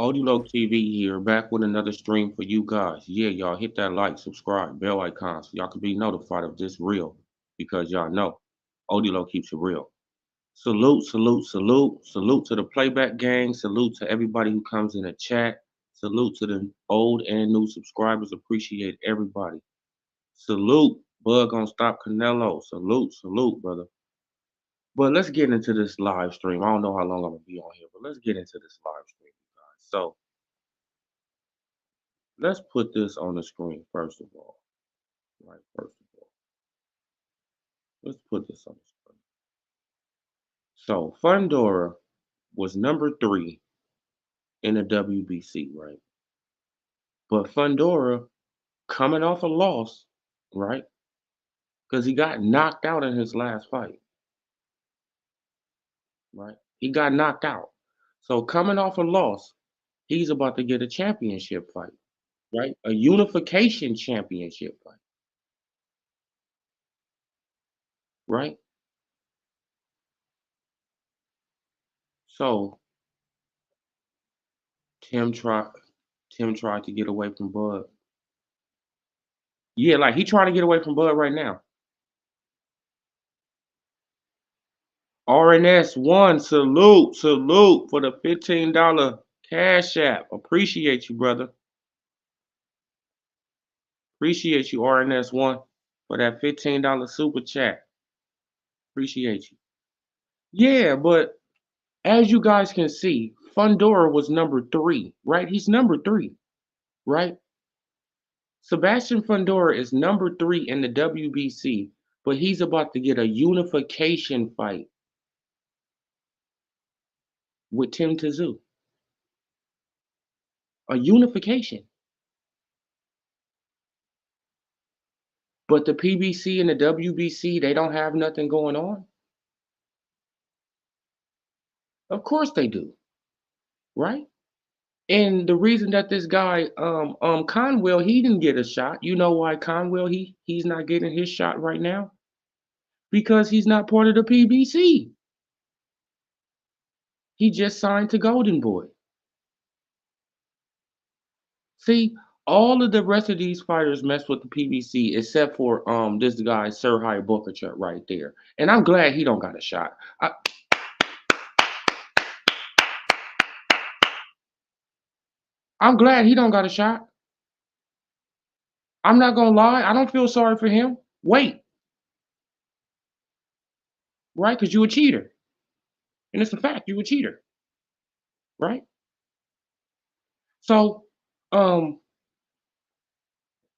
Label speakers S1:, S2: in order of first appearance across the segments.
S1: Audio TV here, back with another stream for you guys. Yeah, y'all hit that like, subscribe, bell icon so y'all can be notified of this real because y'all know Audio keeps it real. Salute, salute, salute, salute to the playback gang, salute to everybody who comes in the chat, salute to the old and new subscribers. Appreciate everybody. Salute, Bug on Stop Canelo. Salute, salute, brother. But let's get into this live stream. I don't know how long I'm gonna be on here, but let's get into this live stream, you guys. So let's put this on the screen first of all. Right, first of all. Let's put this on the screen. So Fundora was number 3 in the WBC, right? But Fundora coming off a loss, right? Because he got knocked out in his last fight, right? He got knocked out. So coming off a loss, he's about to get a championship fight, right? A unification championship fight, right? So Tim tried Tim tried to get away from Bud. Yeah, like he trying to get away from Bud right now. RNS1, salute, salute for the $15 cash app. Appreciate you, brother. Appreciate you, RNS1, for that $15 super chat. Appreciate you. Yeah, but as you guys can see, Fundora was number 3, right? He's number 3, right? Sebastian Fundora is number 3 in the WBC, but he's about to get a unification fight with Tim Tszyu. A unification. But the PBC and the WBC, they don't have nothing going on? Of course they do, right? And the reason that this guy, Conwell, he didn't get a shot. You know why Conwell he's not getting his shot right now? Because he's not part of the PBC. He just signed to Golden Boy. See, all of the rest of these fighters mess with the PBC except for this guy Serhii Bokachuk right there. And I'm glad he don't got a shot. I'm glad he don't got a shot. I'm not gonna lie, I don't feel sorry for him. Wait, right? Because you a cheater. And it's a fact, you a cheater, right? So, um,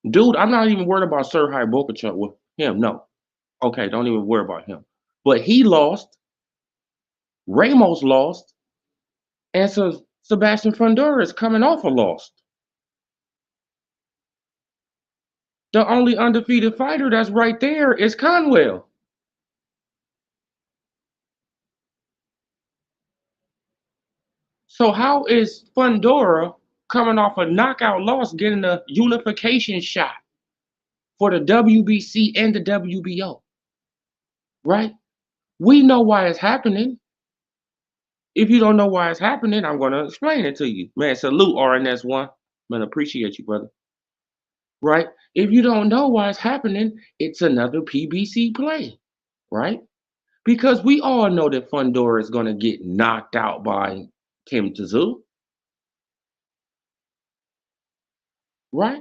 S1: dude, I'm not even worried about Serhii Bokachuk with him. No. Okay, don't even worry about him. But he lost, Ramos lost, and so Sebastian Fundora is coming off a loss. The only undefeated fighter that's right there is Conwell. So how is Fundora coming off a knockout loss getting a unification shot for the WBC and the WBO? Right? We know why it's happening. If you don't know why it's happening, I'm going to explain it to you. Man, salute RNS1. Man, appreciate you, brother. Right? If you don't know why it's happening, it's another PBC play. Right? Because we all know that Fundora is going to get knocked out by Tim Tszyu. Right?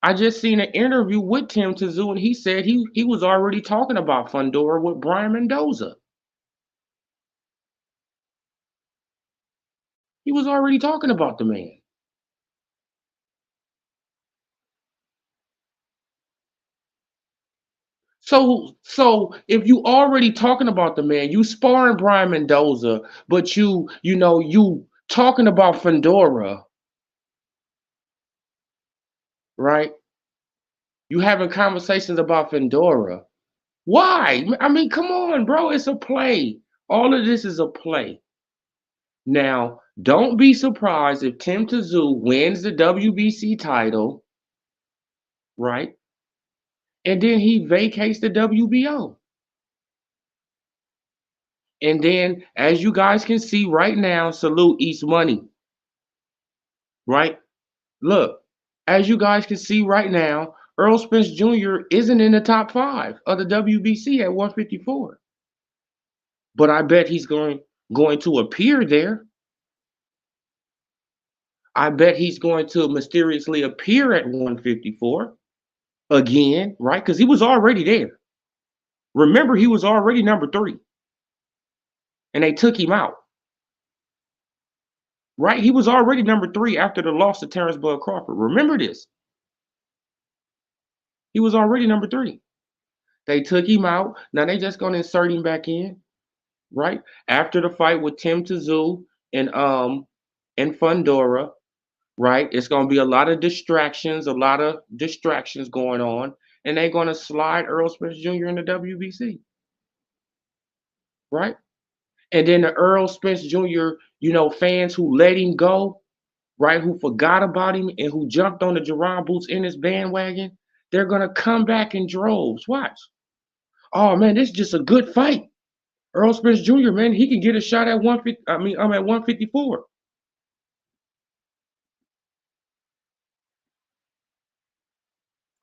S1: I just seen an interview with Tim Tszyu, and he said he was already talking about Fundora with Brian Mendoza. He was already talking about the man. So if you already talking about the man, you sparring Brian Mendoza, but you talking about Fundora, right? You having conversations about Fundora. Why? I mean, come on, bro. It's a play. All of this is a play. Now, don't be surprised if Tim Tszyu wins the WBC title, right? And then he vacates the WBO. And then, as you guys can see right now, salute East Money. right? Look, as you guys can see right now, Earl Spence Jr. isn't in the top 5 of the WBC at 154. But I bet he's going to appear there. I bet he's going to mysteriously appear at 154 again, right? Because he was already there. Remember, he was already number 3, and they took him out, right? He was already number 3 after the loss to Terrence Bud Crawford. Remember this. He was already number 3. They took him out. Now they just going to insert him back in, right? After the fight with Tim Tszyu and Fundora, right? It's going to be a lot of distractions going on, and they're going to slide Earl Spence Jr. in the WBC, right? And then the Earl Spence Jr., fans who let him go, right, who forgot about him and who jumped on the Jerron Boots in his bandwagon, they're going to come back in droves. Watch. Oh, man, this is just a good fight. Earl Spence Jr., man, he can get a shot at 150. I'm at 154.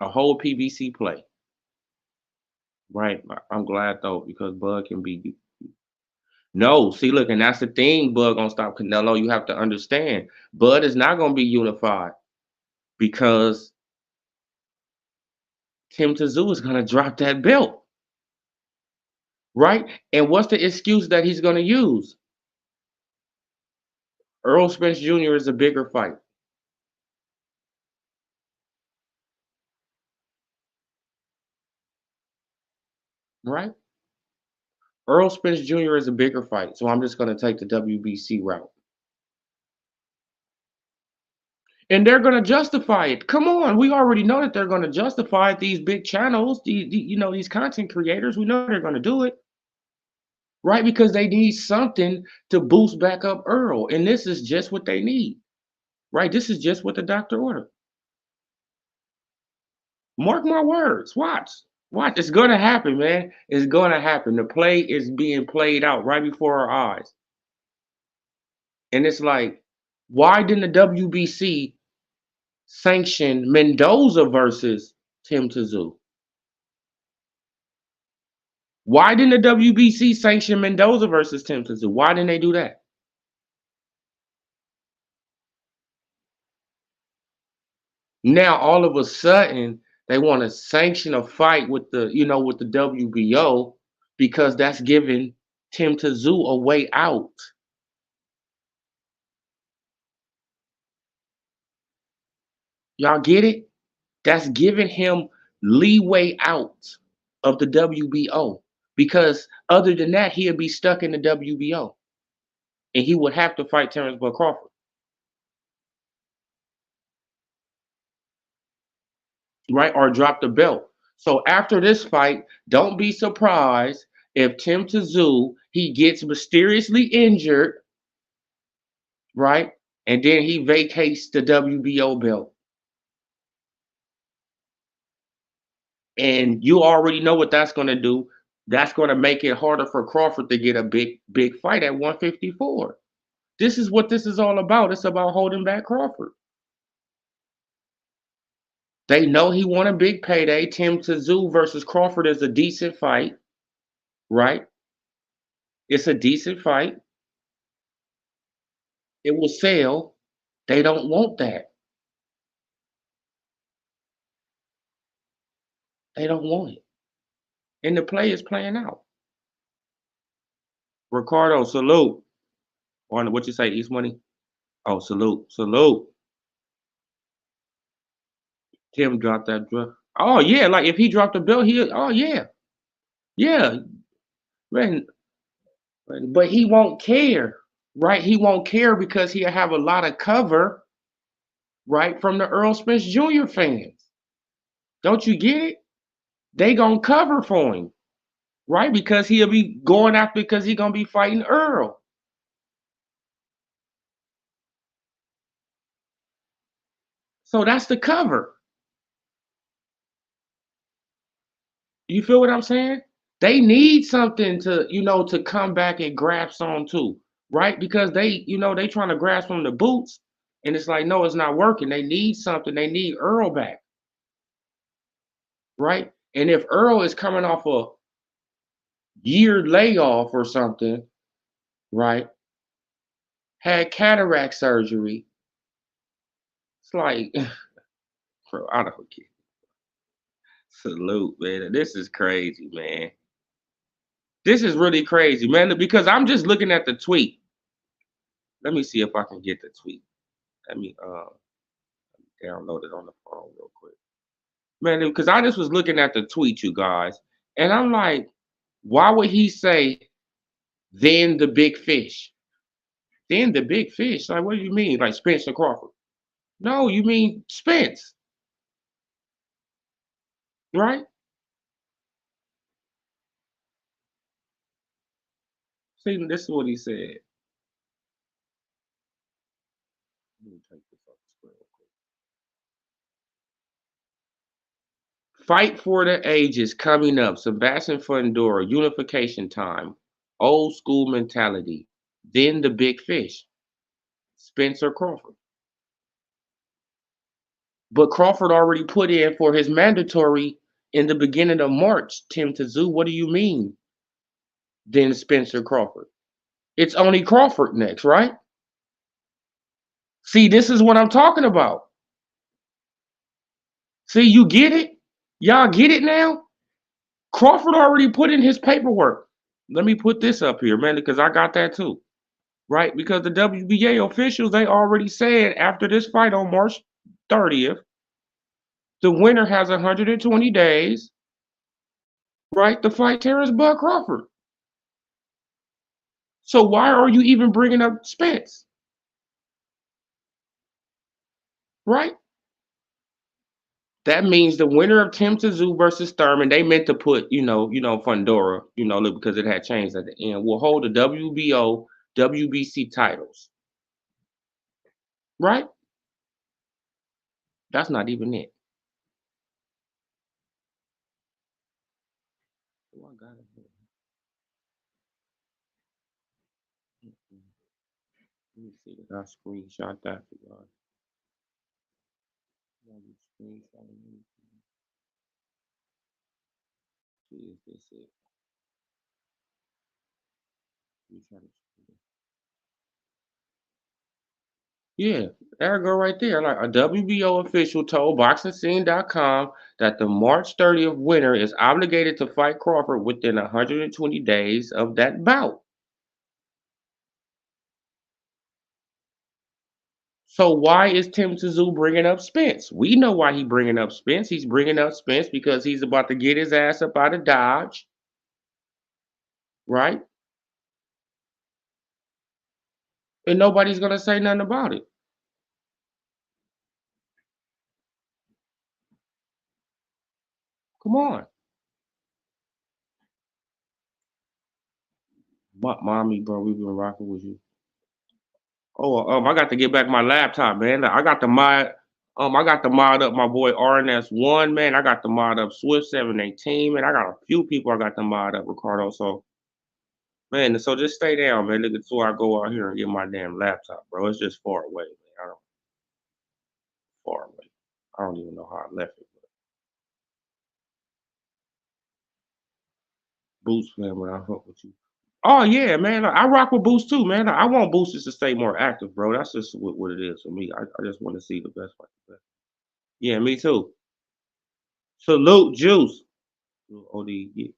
S1: A whole PBC play. Right. I'm glad though, because Bud can be. No, see, look, and that's the thing. Bud gonna stop Canelo. You have to understand, Bud is not gonna be unified because Tim Tszyu is gonna drop that belt, right? And what's the excuse that he's gonna use? Earl Spence Jr. is a bigger fight, right? Earl Spence Jr. is a bigger fight, so I'm just gonna take the WBC route. And they're going to justify it. Come on, we already know that they're going to justify it. These big channels, these content creators, we know they're going to do it, right? Because they need something to boost back up Earl, and this is just what they need, right? This is just what the doctor ordered. Mark my words. Watch. It's going to happen, man. It's going to happen. The play is being played out right before our eyes, and it's like, why didn't the WBC sanction Mendoza versus Tim Tszyu? Why didn't the WBC sanction Mendoza versus Tim Tszyu? Why didn't they do that? Now all of a sudden they want to sanction a fight with the WBO because that's giving Tim Tszyu a way out. Y'all get it? That's giving him leeway out of the WBO, because other than that, he'll be stuck in the WBO and he would have to fight Terrence Bud Crawford, right? Or drop the belt. So after this fight, don't be surprised if Tim Tszyu, he gets mysteriously injured, right? And then he vacates the WBO belt. And you already know what that's going to do. That's going to make it harder for Crawford to get a big fight at 154. This is what this is all about. It's about holding back Crawford. They know he won a big payday. Tim Tszyu versus Crawford is a decent fight, right? It's a decent fight. It will sell. They don't want that. They don't want it. And the play is playing out. Ricardo, salute. On what you say, East Money? Oh, salute. Tim dropped that drug. Oh yeah, like if he dropped the belt, oh yeah. Yeah. Man, but he won't care, right? He won't care because he'll have a lot of cover, right, from the Earl Spence Jr. fans. Don't you get it? They gonna cover for him, right? Because he'll be going after, because he's gonna be fighting Earl. So that's the cover. You feel what I'm saying? They need something to come back and grasp on to, right? Because they trying to grasp on the boots, And it's like, no, it's not working. They need something. They need Earl back, right? And if Earl is coming off a year layoff or something, right? Had cataract surgery. It's like, bro, I don't get it. Salute, man. This is crazy, man. This is really crazy, man, because I'm just looking at the tweet. Let me see if I can get the tweet. Let me download it on the phone real quick. Man, because I just was looking at the tweet, you guys, and I'm like, why would he say, then the big fish? Then the big fish? Like, what do you mean? Like Spencer Crawford? No, you mean Spence, right? See, this is what he said. Let me take this off the screen real quick. Fight for the ages coming up. Sebastian Fundora, unification time. Old school mentality. Then the big fish. Spencer Crawford. But Crawford already put in for his mandatory in the beginning of March. Tim Tszyu, what do you mean? Then Spencer Crawford. It's only Crawford next, right? See, this is what I'm talking about. See, you get it? Y'all get it now? Crawford already put in his paperwork. Let me put this up here, man, because I got that too. Right? Because the WBA officials, they already said after this fight on March 30th, the winner has 120 days, right, to fight Terrence Bud Crawford. So why are you even bringing up Spence? Right? That means the winner of Tim Tszyu versus Thurman, they meant to put, Fundora, because it had changed at the end, will hold the WBO, WBC titles. Right? That's not even it. Oh, I got it here. Let me see that I screenshot that for y'all. See if this it. Let me try to. Yeah, there I go right there. Like a WBO official told BoxingScene.com that the March 30th winner is obligated to fight Crawford within 120 days of that bout. So why is Tim Tszyu bringing up Spence? We know why he's bringing up Spence. He's bringing up Spence because he's about to get his ass up out of Dodge, right? And nobody's gonna say nothing about it. Come on, mommy, bro. We've been rocking with you. Oh, I got to get back my laptop, man. I got the mod up my boy RNS1, man. I got the mod up Swift 718, man. I got a few people I got the mod up, Ricardo. So, man, so just stay down, man. Look until I go out here and get my damn laptop, bro. It's just far away, man. Far away. I don't even know how I left it. Boost, man, when I hook with you. Oh yeah, man. I rock with Boost too, man. I want boosters to stay more active, bro. That's just what it is for me. I just want to see the best fight. Yeah, me too. Salute, Juice. OD, yeah,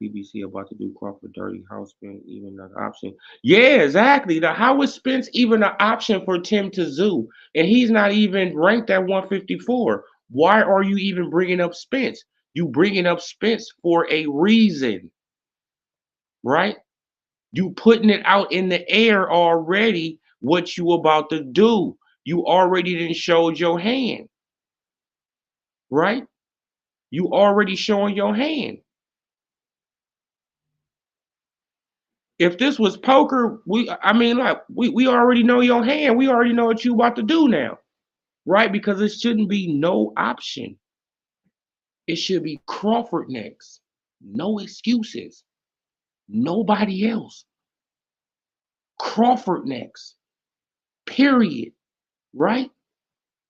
S1: PBC about to do Crawford dirty. How Spence even an option? Yeah, exactly. How is Spence even an option for Tim Tszyu? And he's not even ranked at 154. Why are you even bringing up Spence? You bringing up Spence for a reason, right? You putting it out in the air already. What you about to do? You already didn't showed your hand, right? You already showing your hand. If this was poker, we already know your hand. We already know what you about to do now, right? Because it shouldn't be no option. It should be Crawford next. No excuses. Nobody else. Crawford next. Period. right?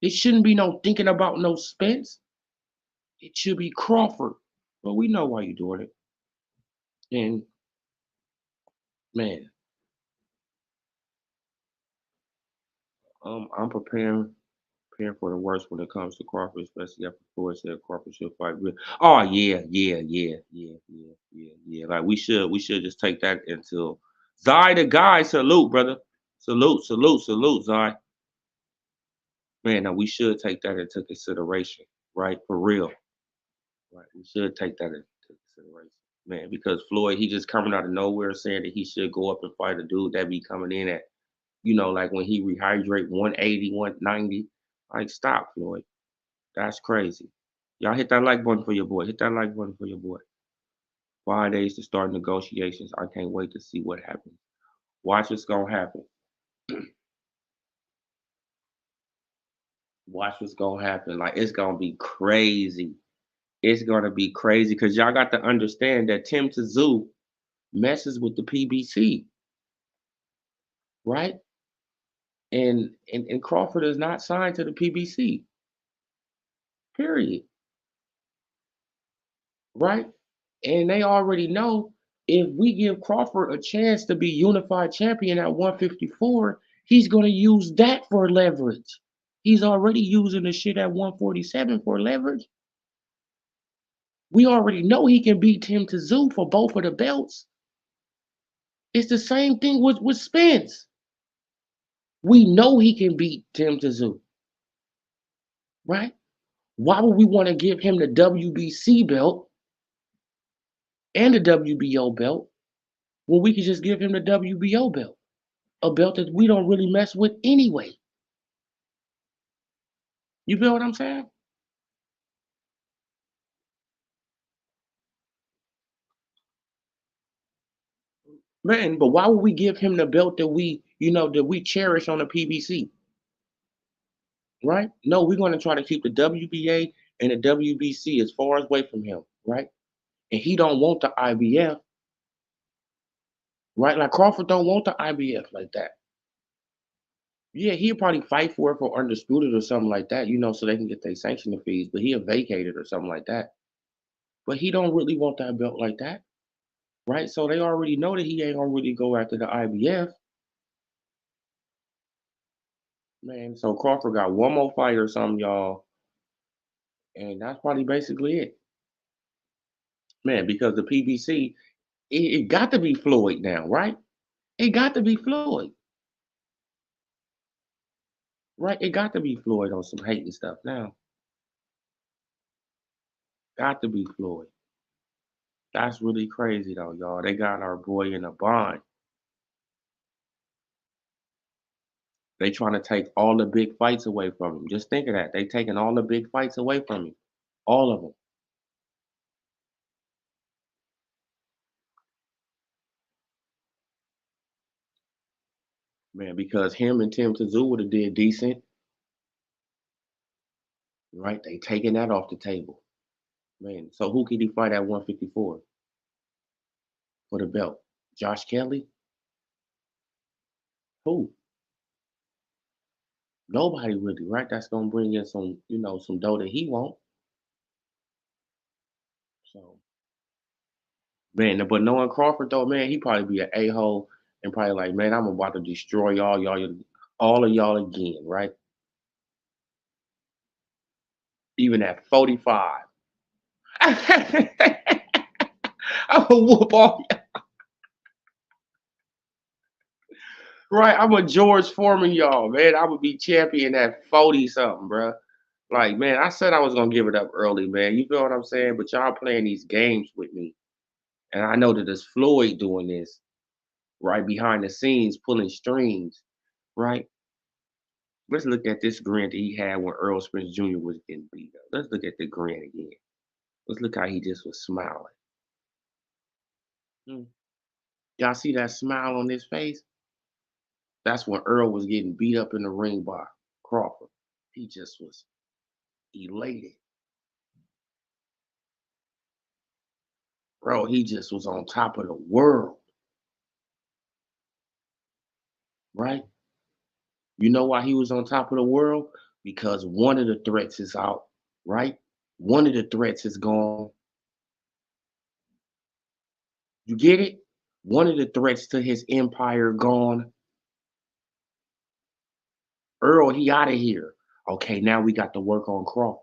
S1: It shouldn't be no thinking about no Spence. It should be Crawford. But we know why you're doing it. And man, I'm preparing for the worst when it comes to Crawford, especially after Floyd said Crawford should fight real. Oh yeah. Like we should just take that into Zai the guy. Salute, brother. Salute, Zai. Man, now we should take that into consideration, right? For real. Right. We should take that into consideration. Man, because Floyd, he just coming out of nowhere saying that he should go up and fight a dude that be coming in at, like when he rehydrate 180, 190. Like, stop, Floyd. That's crazy. Y'all hit that like button for your boy. Hit that like button for your boy. 5 days to start negotiations. I can't wait to see what happens. Watch what's gonna happen. Watch what's gonna happen. Like it's gonna be crazy. It's gonna be crazy because y'all got to understand that Tim Tszyu messes with the PBC, right? And Crawford is not signed to the PBC. Period. Right? And they already know if we give Crawford a chance to be unified champion at 154, he's going to use that for leverage. He's already using the shit at 147 for leverage. We already know he can beat Tim Tszyu for both of the belts. It's the same thing with Spence. We know he can beat Tim Tszyu, right? Why would we want to give him the WBC belt and the WBO belt when we could just give him the WBO belt? A belt that we don't really mess with anyway. You feel what I'm saying? Man, but why would we give him the belt that we cherish on the PBC, right? No, we're going to try to keep the WBA and the WBC as far away from him, right? And he don't want the IBF, right? Like Crawford don't want the IBF like that. Yeah, he'll probably fight for it for undisputed or something like that, so they can get their sanctioning fees, but he'll vacate it or something like that. But he don't really want that belt like that, right? So they already know that he ain't gonna really go after the IBF. Man, so Crawford got one more fight or something, y'all, and that's probably basically it. Man, because the PBC, it got to be Floyd now, right? It got to be Floyd, right? It got to be Floyd on some hating stuff now. Got to be Floyd. That's really crazy though, y'all. They got our boy in a bind. They trying to take all the big fights away from him. Just think of that. They taking all the big fights away from him. All of them. Man, because him and Tim Tszyu would have did decent, right? They taking that off the table. Man, so who could he fight at 154 for the belt? Josh Kelly? Who? Nobody really, right? That's gonna bring in some dough that he won't. So, man, but knowing Crawford though, man, he probably be an a-hole and probably like, man, I'm about to destroy all of y'all again, right? Even at 45. I'm gonna whoop all right. I'm a George Foreman, y'all, man. I would be champion at 40 something, bro. Like, man, I said I was gonna give it up early, man. You feel what I'm saying? But y'all playing these games with me. And I know that it's Floyd doing this right behind the scenes, pulling strings, right? Let's look at this grin that he had when Earl Spence Jr. was getting beat up. Let's look at the grin again. Let's look how he just was smiling. Hmm. Y'all see that smile on his face? That's when Earl was getting beat up in the ring by Crawford. He just was elated. Bro, he just was on top of the world, right? You know why he was on top of the world? Because one of the threats is out, right? One of the threats is gone. You get it? One of the threats to his empire gone. Earl, he out of here. Okay, now we got to work on Crawford.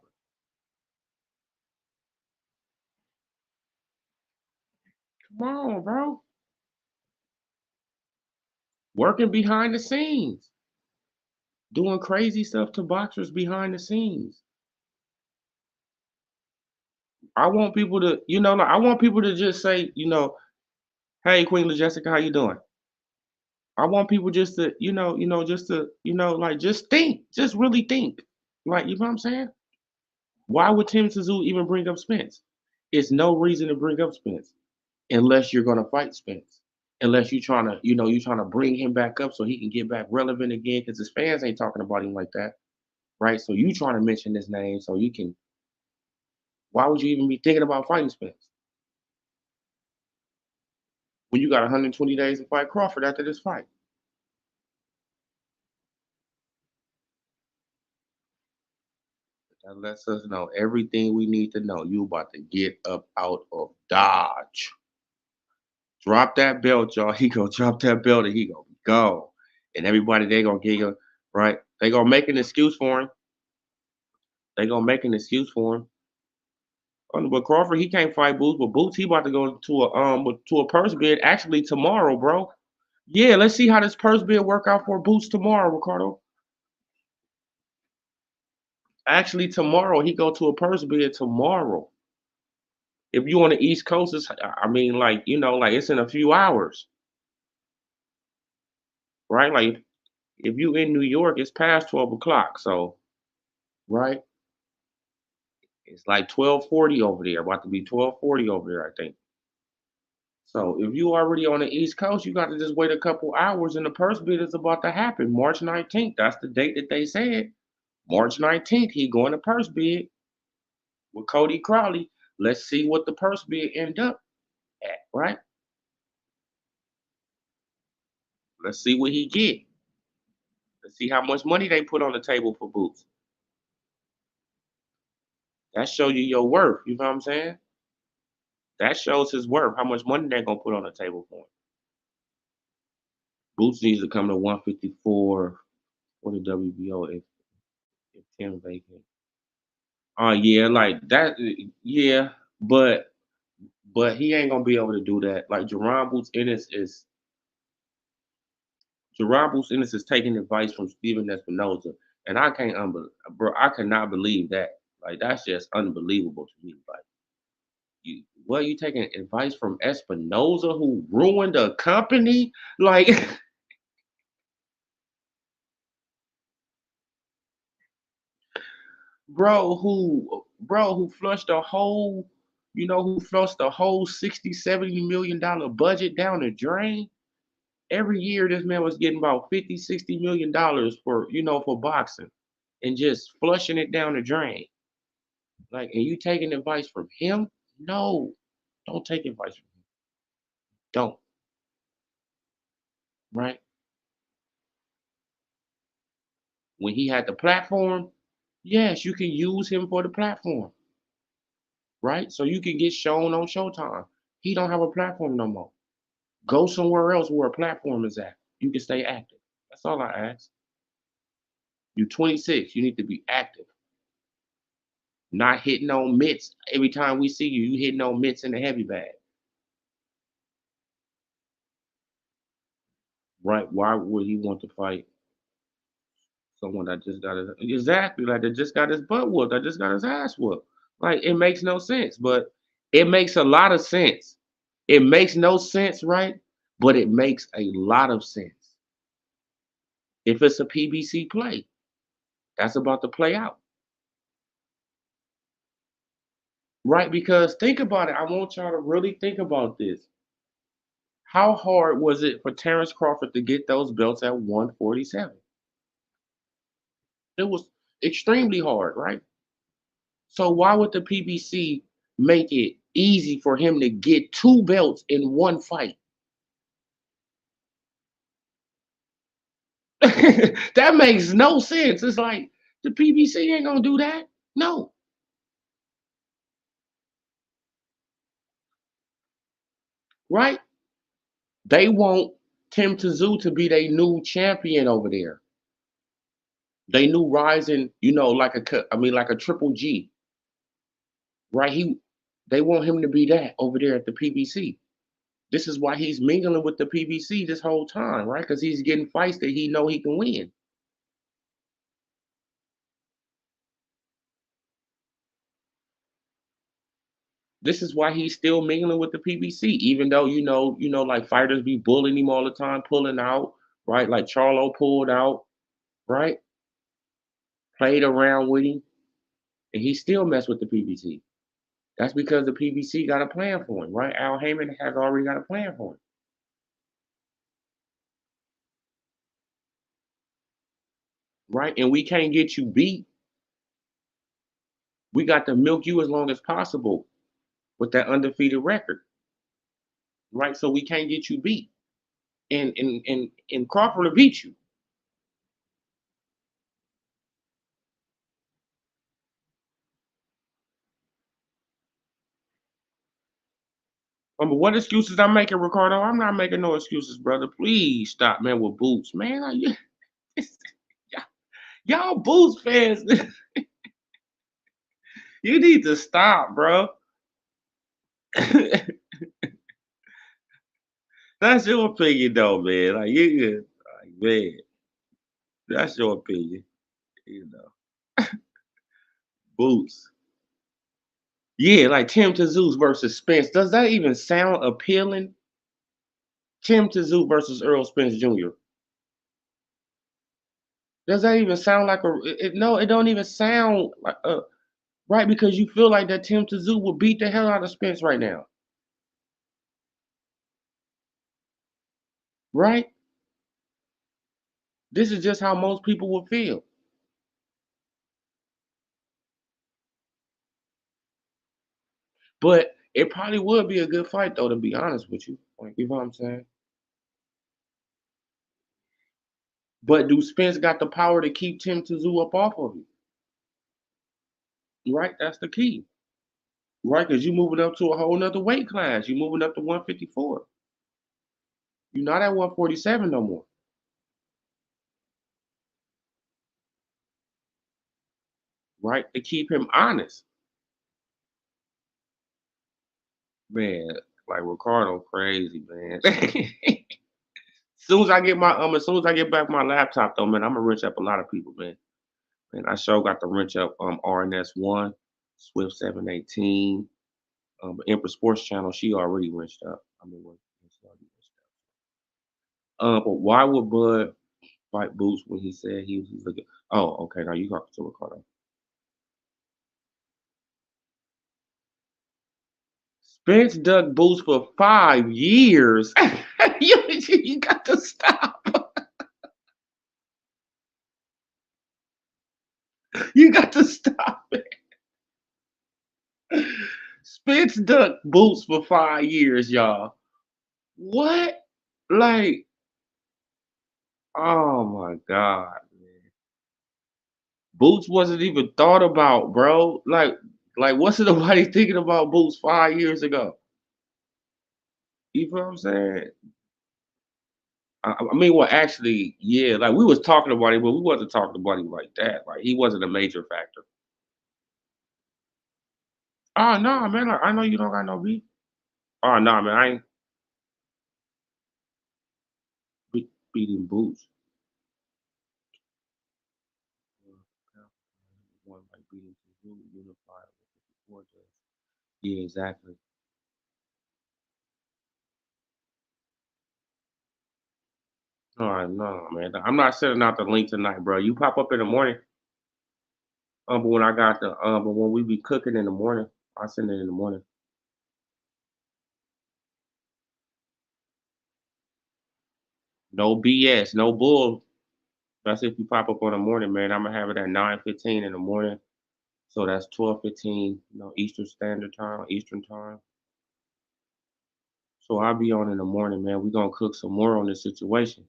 S1: Come on, bro. Working behind the scenes, doing crazy stuff to boxers behind the scenes. I want people to, like, I want people to just say, hey, Queen Jessica, how you doing? I want people just to, just to, like, just think, just really think. Like, you know what I'm saying? Why would Tim Tszyu even bring up Spence? It's no reason to bring up Spence unless you're gonna fight Spence. Unless you're trying to, you're trying to bring him back up so he can get back relevant again, because his fans ain't talking about him like that, right? So you trying to mention his name so you can. Why would you even be thinking about fighting Spence when you got 120 days to fight Crawford after this fight? That lets us know everything we need to know. You about to get up out of Dodge. Drop that belt, y'all. He gonna drop that belt and he gonna go. And everybody, they gonna get you, right? They gonna make an excuse for him. They gonna make an excuse for him. But Crawford, he can't fight Boots. But Boots, he about to go to a purse bid actually tomorrow, bro. Yeah, let's see how this purse bid work out for Boots tomorrow, Ricardo. Actually, tomorrow he go to a purse bid tomorrow. If you on the East Coast, I mean, like, like, it's in a few hours, right? Like, if you in New York, it's past 12 o'clock. So, right, it's like 12:40 over there. About to be 12:40 over there, I think. So if you already on the East Coast, you got to just wait a couple hours, and the purse bid is about to happen, March 19th. That's the date that they said. March 19th, he going to purse bid with Cody Crowley. Let's see what the purse bid end up at, right? Let's see what he get. Let's see how much money they put on the table for Boots. That show you your worth. You know what I'm saying? That shows his worth. How much money they're gonna put on the table for him. Boots needs to come to 154 for the WBO if Tim vacant. Oh yeah, like that. Yeah, but he ain't gonna be able to do that. Like Jerron Boots Ennis is taking advice from Steven Espinoza, and I can't bro. I cannot believe that. Like, that's just unbelievable to me. Like, you taking advice from Espinoza, who ruined a company? Like, bro who flushed a whole, who flushed the whole 60-70 million dollar budget down the drain. Every year this man was getting about 50-60 million dollars for boxing, and just flushing it down the drain. Like, and you taking advice from him? No, don't take advice from him. Don't. Right? When he had the platform, yes, you can use him for the platform, right? So you can get shown on Showtime. He don't have a platform no more. Go somewhere else where a platform is at. You can stay active. That's all I ask. You're 26. You need to be active. Not hitting on mitts. Every time we see you, you hitting on mitts in the heavy bag. Right? Why would he want to fight someone that just got his exactly like that just got his butt whooped, that just got his ass whooped? Like, it makes no sense, but it makes a lot of sense. It makes no sense, right? But it makes a lot of sense. If it's a PBC play, that's about to play out. Right? Because think about it. I want y'all to really think about this. How hard was it for Terrence Crawford to get those belts at 147? It was extremely hard, right? So why would the PBC make it easy for him to get two belts in one fight? That makes no sense. It's like the PBC ain't gonna do that. No, right? They want Tim Tszyu to be their new champion over there. They new rising, like like a Triple G, right? They want him to be that over there at the PBC. This is why he's mingling with the PBC this whole time, right? Because he's getting fights that he know he can win. This is why he's still mingling with the PBC, even though like fighters be bullying him all the time, pulling out, right? Like Charlo pulled out, right? Played around with him, and he still messed with the PBC. That's because the PBC got a plan for him, right? Al Heyman has already got a plan for him, right? And we can't get you beat. We got to milk you as long as possible with that undefeated record, right? So we can't get you beat, and Crawford will beat you. But what excuses I'm making, Ricardo? I'm not making no excuses, brother. Please stop, man, with Boots, man. Y'all Boots fans, you need to stop, bro. That's your opinion, though, man. Like man, that's your opinion. You know, Boots. Yeah, like Tim Tszyu versus Spence. Does that even sound appealing? Tim Tszyu versus Earl Spence Jr. Does that even sound like no? It don't even sound like right, because you feel like that Tim Tszyu will beat the hell out of Spence right now, right? This is just how most people would feel. But it probably would be a good fight, though, to be honest with you. Like, you know what I'm saying? But do Spence got the power to keep Tim Tszyu up off of you? Right? That's the key. Right? Because you're moving up to a whole nother weight class. You're moving up to 154. You're not at 147 no more. Right? To keep him honest. Man, like Ricardo crazy, man. As soon as I get back my laptop though, man, I'm gonna wrench up a lot of people, man. Man, I sure got to wrench up RNS1, Swift 718, Empress Sports Channel. She already wrenched up. I mean, she already wrenched up. But why would Bud fight Boots when he said he's looking? Oh, okay. Now you talking to Ricardo. Spence dug Boots for 5 years. You got to stop. You got to stop it. Spence dug Boots for 5 years, y'all. What? Like, oh my God, man. Boots wasn't even thought about, bro. Like what's nobody thinking about Boots 5 years ago? You know what I'm saying? I mean, well, actually, yeah, like we was talking about him, but we wasn't talking about him like that. Like he wasn't a major factor. Oh no, man, I know you don't got no beef. Oh no, man, I ain't beating Boots. One like beating unified with the Yeah, exactly. All right, no, man. I'm not sending out the link tonight, bro. You pop up in the morning. But when I got but when we be cooking in the morning, I send it in the morning. No BS, no bull. That's if you pop up on the morning, man. I'm gonna have it at 9:15 in the morning. So that's 12:15, Eastern Standard Time, Eastern Time. So I'll be on in the morning, man. We gonna cook some more on this situation.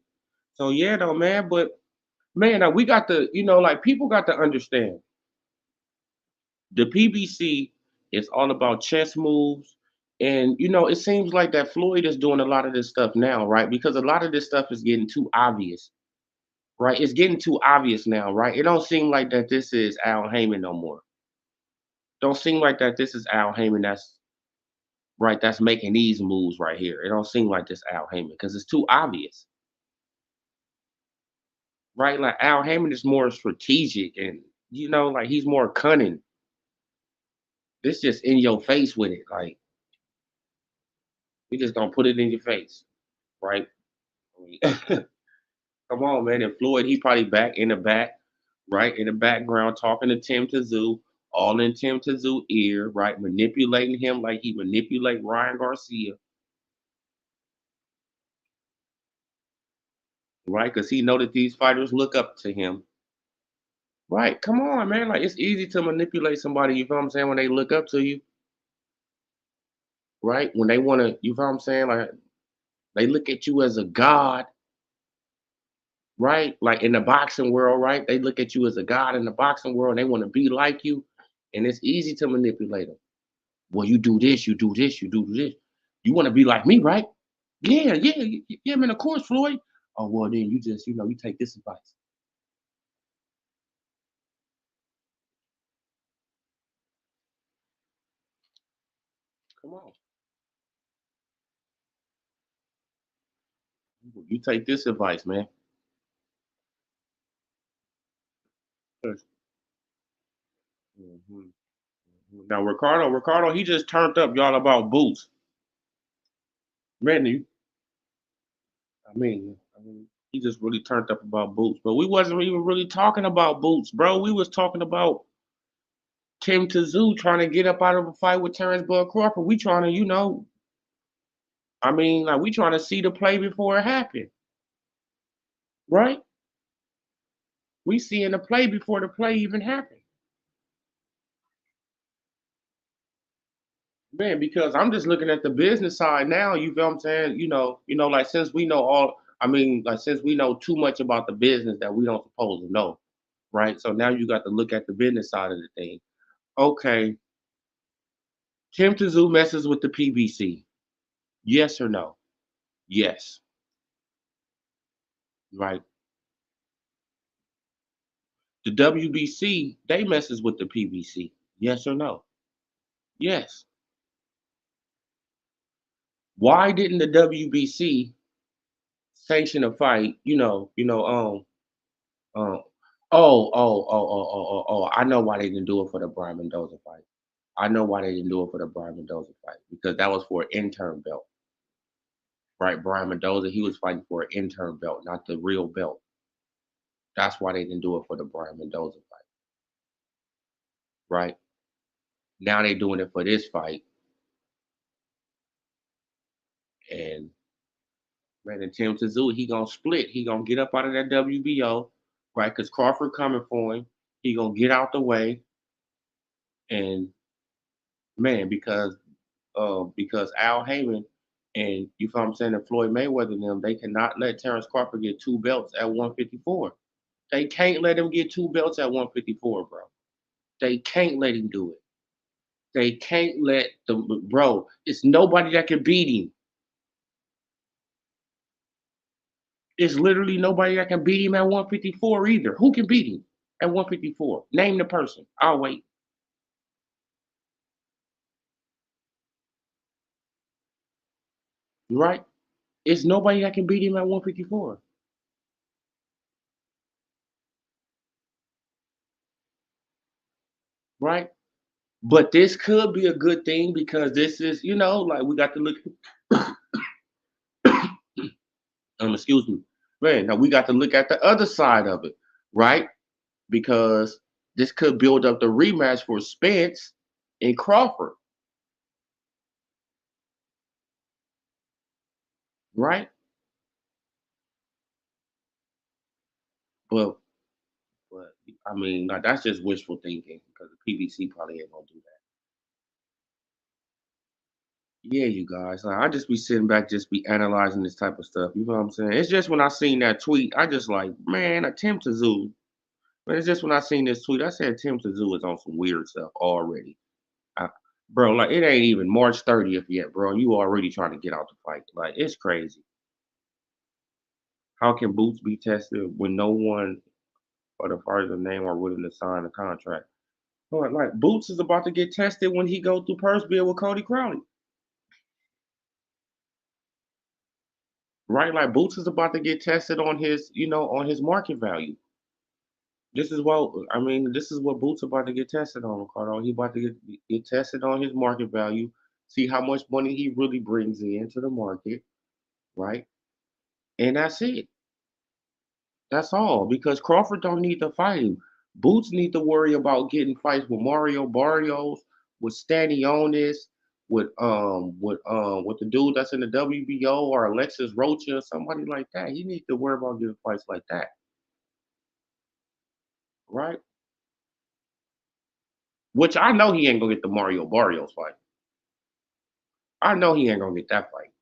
S1: So yeah, though, man. But Man, we got to, like people got to understand the PBC is all about chess moves. And, it seems like that Floyd is doing a lot of this stuff now, right? Because a lot of this stuff is getting too obvious, right? It's getting too obvious now, right? It don't seem like that this is Al Heyman no more. Don't seem like that this is Al Heyman that's right, that's making these moves right here. It don't seem like this Al Heyman because it's too obvious, right? Like Al Heyman is more strategic and like he's more cunning. This just in your face with it. Like we just gonna put it in your face, right? I mean, come on, man. And Floyd, he probably back in the back, right? In the background, talking to Tim Tszyu, all in Tim Tszyu ear, right? Manipulating him like he manipulate Ryan Garcia, right? Because he know that these fighters look up to him. Right. Come on, man. Like it's easy to manipulate somebody, you feel what I'm saying, when they look up to you, right? When they wanna, you feel what I'm saying? Like they look at you as a god, right? Like in the boxing world, right? They look at you as a god in the boxing world and they want to be like you. And it's easy to manipulate them. Well, you do this, you do this, you do this. You want to be like me, right? Yeah, yeah, yeah, man. Of course, Floyd. Oh, well, then you just, you take this advice. Come on. You take this advice, man. Mhm. Now, Ricardo, he just turned up y'all about boots. Man, I mean, he just really turned up about boots. But we wasn't even really talking about boots, bro. We was talking about Tim Tszyu trying to get up out of a fight with Terrence Bud Crawford. We trying to, like we trying to see the play before it happened, right? We seeing the play before the play even happened. Man, because I'm just looking at the business side now, you feel what I'm saying? Like since we know like since we know too much about the business that we don't supposed to know, right? So now you got to look at the business side of the thing. Okay, Tim Tszyu messes with the PBC. Yes or no? Yes. Right. The WBC, they messes with the PBC. Yes or no? Yes. Why didn't the WBC sanction a fight? Um, I know why they didn't do it for the Brian Mendoza fight. I know why they didn't do it for the Brian Mendoza fight because that was for an interim belt, right? Brian Mendoza, he was fighting for an interim belt, not the real belt. That's why they didn't do it for the Brian Mendoza fight, right? Now they're doing it for this fight, and man, and Tim Tszyu, he gonna split. He gonna get up out of that WBO, right? Because Crawford coming for him. He gonna get out the way, and man, because Al Heyman and you feel what I'm saying, and Floyd Mayweather and them, they cannot let Terrence Crawford get two belts at 154. They can't let him get two belts at 154, bro. They can't let him do it. They can't let the bro. It's nobody that can beat him. It's literally nobody that can beat him at 154 either. Who can beat him at 154? Name the person. I'll wait. Right? It's nobody that can beat him at 154. Right? But this could be a good thing because this is, like we got to look. Excuse me, man. Now we got to look at the other side of it, right? Because this could build up the rematch for Spence and Crawford, right? But, but I mean, like, that's just wishful thinking because the PBC probably ain't gonna do that. Yeah, you guys. Like, I just be sitting back, just be analyzing this type of stuff. You know what I'm saying? It's just when I seen that tweet, I just like, man, attempt to zoo. But it's just when I seen this tweet, I said Tim Tszyu is on some weird stuff already. I, bro, like it ain't even March 30th yet, bro. You already trying to get out the fight. Like it's crazy. How can Boots be tested when no one or the fighters name are willing to sign a contract? Like Boots is about to get tested when he go through purse bill with Cody Crowley. Right? Like Boots is about to get tested on his, on his market value. This is what I mean. This is what Boots about to get tested on, Ricardo. He about to get tested on his market value, see how much money he really brings into the market, right? And that's it. That's all. Because Crawford don't need to fight him. Boots need to worry about getting fights with Mario Barrios, with Stanionis, with the dude that's in the WBO or Alexis Rocha or somebody like that. He needs to worry about getting fights like that, right? Which I know he ain't gonna get the Mario Barrios fight. I know he ain't gonna get that fight.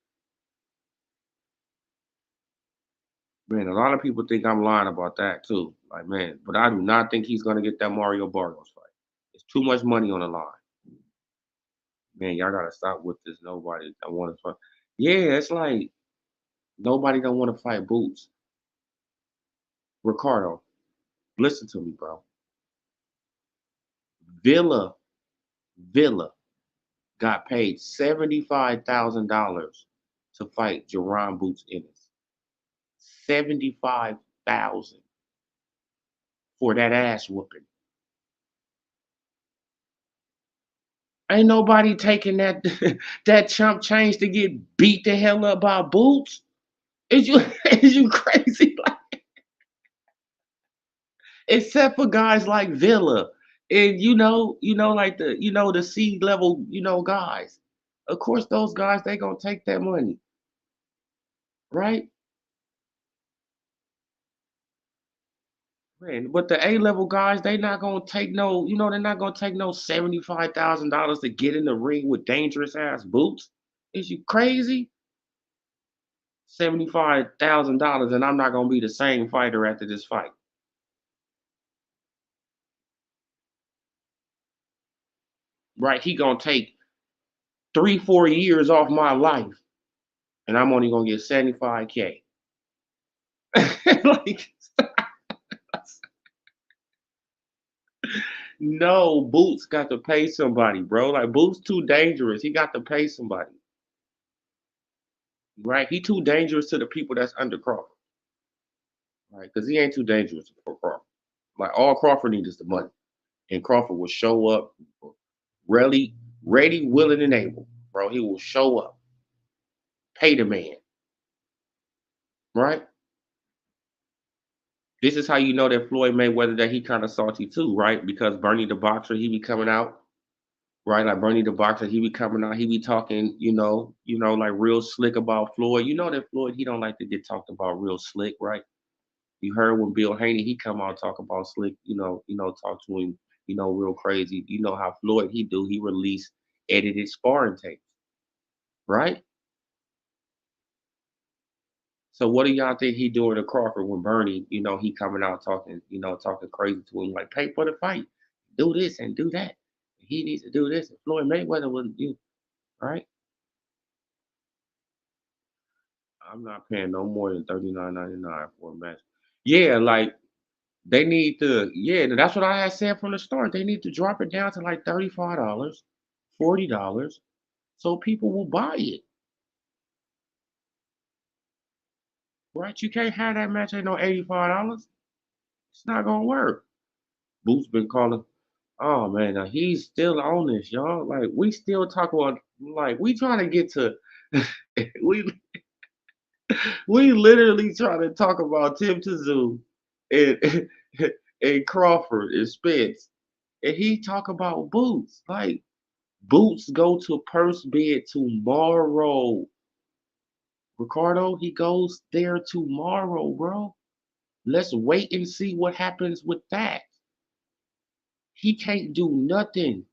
S1: Man, a lot of people think I'm lying about that too. Like, man, but I do not think he's gonna get that Mario Barrios fight. It's too much money on the line. Man, y'all gotta stop with this. Nobody don't want to fight. Yeah, it's like nobody don't want to fight Boots. Ricardo, listen to me, bro. Villa, Villa got paid $75,000 to fight Jerron Boots Ennis. 75,000 for that ass whooping. Ain't nobody taking that that chump change to get beat the hell up by Boots. Is you is you crazy? Like, except for guys like Villa and like the C level, guys. Of course, those guys they gonna take that money, right? Man, but the A level guys, they not gonna take no, they're not gonna take no $75,000 to get in the ring with dangerous ass Boots. Is you crazy? $75,000 and I'm not gonna be the same fighter after this fight. Right? He gonna take 3, 4 years off my life and I'm only gonna get 75K. Like no, Boots got to pay somebody, bro. Like Boots too dangerous. He got to pay somebody. Right? He too dangerous to the people that's under Crawford. Right? Because he ain't too dangerous for Crawford. Like all Crawford needs is the money. And Crawford will show up ready, ready, willing, and able. Bro, he will show up. Pay the man. Right? This is how you know that Floyd Mayweather that he kind of salty too, right? Because Bernie the boxer, he be coming out, right? Like Bernie the boxer, he be coming out, he be talking, like real slick about Floyd. You know that Floyd, he don't like to get talked about real slick, right? You heard when Bill Haney, he come out talk about slick, talk to him, real crazy. You know how Floyd he do, he release edited sparring tapes, right? So what do y'all think he doing to Crawford when Bernie, he coming out talking, talking crazy to him, like pay for the fight, do this and do that. He needs to do this. And Floyd Mayweather wouldn't do, right? I'm not paying no more than $39.99 for a match. Yeah, like they need to, yeah, that's what I had said from the start. They need to drop it down to like $35, $40, so people will buy it. Right? You can't have that match at no $85. It's not gonna work. Boots been calling. Oh man, now he's still on this, y'all. Like we still talk about, like we trying to get to, we we literally trying to talk about Tim Tszyu and and Crawford and Spence, and he talk about Boots. Like Boots go to purse bid tomorrow. Ricardo, he goes there tomorrow, bro. Let's wait and see what happens with that. He can't do nothing.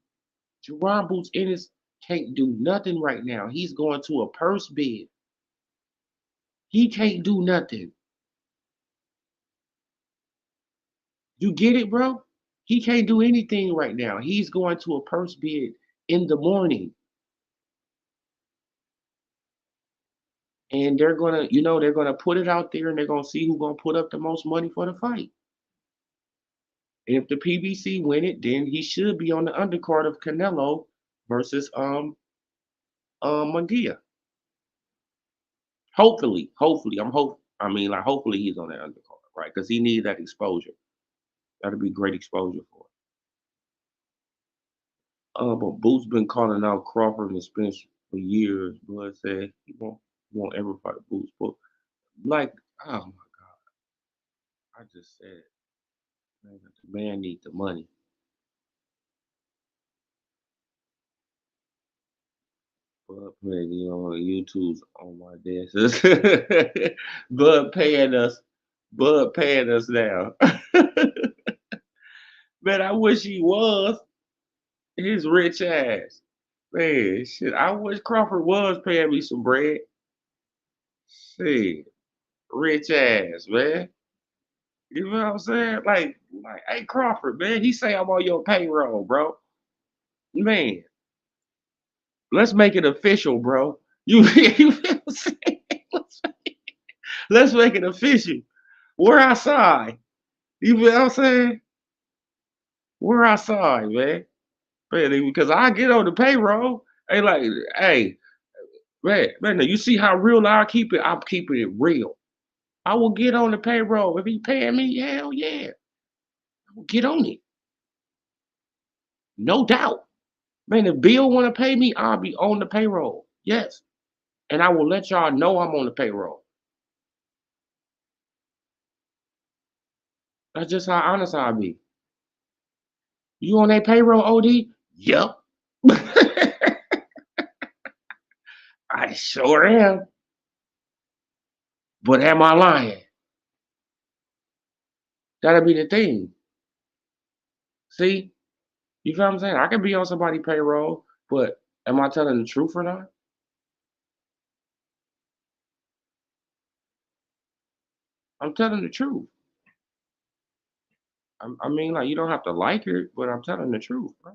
S1: Jerron Boots Ennis Can't do nothing right now. He's going to a purse bid. He can't do nothing. You get it, bro? He can't do anything right now. He's going to a purse bid in the morning. And they're gonna, they're gonna put it out there and they're gonna see who's gonna put up the most money for the fight. And if the PBC win it, then he should be on the undercard of Canelo versus Munguia. Hopefully, like hopefully he's on that undercard, right? Because he needs that exposure. That'll be great exposure for him. But Boots been calling out Crawford and Spence for years. Blood said he won't ever fight Boots. But like, oh my God, I just said, man, the man need the money. Bud paying, YouTube's on my desk. Bud paying us. Bud paying us now. Man, I wish he was. His rich ass. Man, shit. I wish Crawford was paying me some bread. Shit. Rich ass, man. You know what I'm saying? Hey Crawford, man, he say I'm on your payroll, bro. Man, let's make it official, bro. You feel what I'm saying? Let's make it official. We're outside. You feel what I'm saying? We're outside, man. Man, because I get on the payroll. Hey, man, you see how real I keep it? I'm keeping it real. I will get on the payroll. If he paying me, hell yeah. I will get on it. No doubt. Man, if Bill want to pay me, I'll be on the payroll. Yes. And I will let y'all know I'm on the payroll. That's just how honest I'll be. You on that payroll, OD? Yup. I sure am. But am I lying? That'll be the thing. See? You feel what I'm saying? I can be on somebody's payroll, but am I telling the truth or not? I'm telling the truth. I mean, like, you don't have to like it, but I'm telling the truth, bro.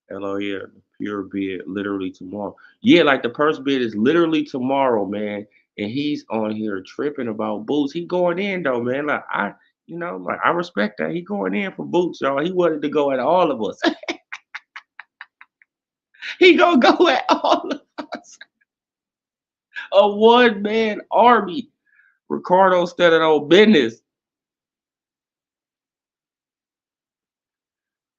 S1: Hello, yeah, the pure bid literally tomorrow. Yeah, like the purse bid is literally tomorrow, man. And he's on here tripping about Boots. He going in though, man. Like I respect that. He going in for Boots, y'all. He wanted to go at all of us. He gonna go at all of us. A one-man army. Ricardo standing on business.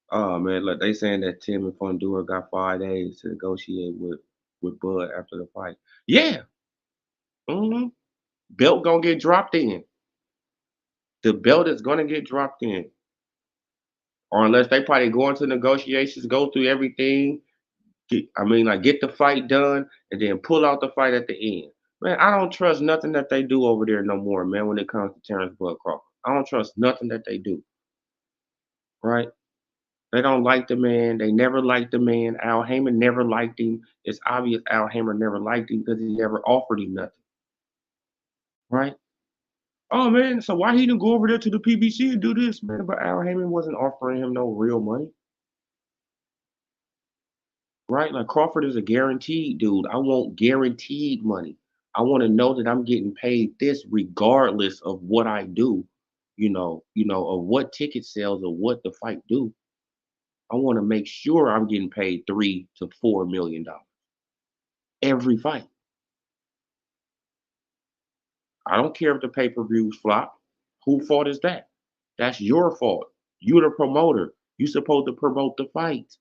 S1: Oh man, look, they saying that Tim and Fundora got 5 days to negotiate with Bud after the fight. Yeah. hmm Belt gonna get dropped in. The belt is gonna get dropped in. Or unless they probably go into negotiations, go through everything. Get the fight done and then pull out the fight at the end. Man, I don't trust nothing that they do over there no more, man, when it comes to Terrence Bud Crawford. I don't trust nothing that they do, right? They don't like the man. They never liked the man. Al Heyman never liked him. It's obvious Al Heyman never liked him because he never offered him nothing, right? Oh man, so why he didn't go over there to the PBC and do this, man? But Al Heyman wasn't offering him no real money, right? Like Crawford is a guaranteed dude. I want guaranteed money. I want to know that I'm getting paid this regardless of what I do, of what ticket sales or what the fight do. I want to make sure I'm getting paid $3 to $4 million every fight. I don't care if the pay-per-views flop. Who fault is that? That's your fault. You're the promoter. You're supposed to promote the fight.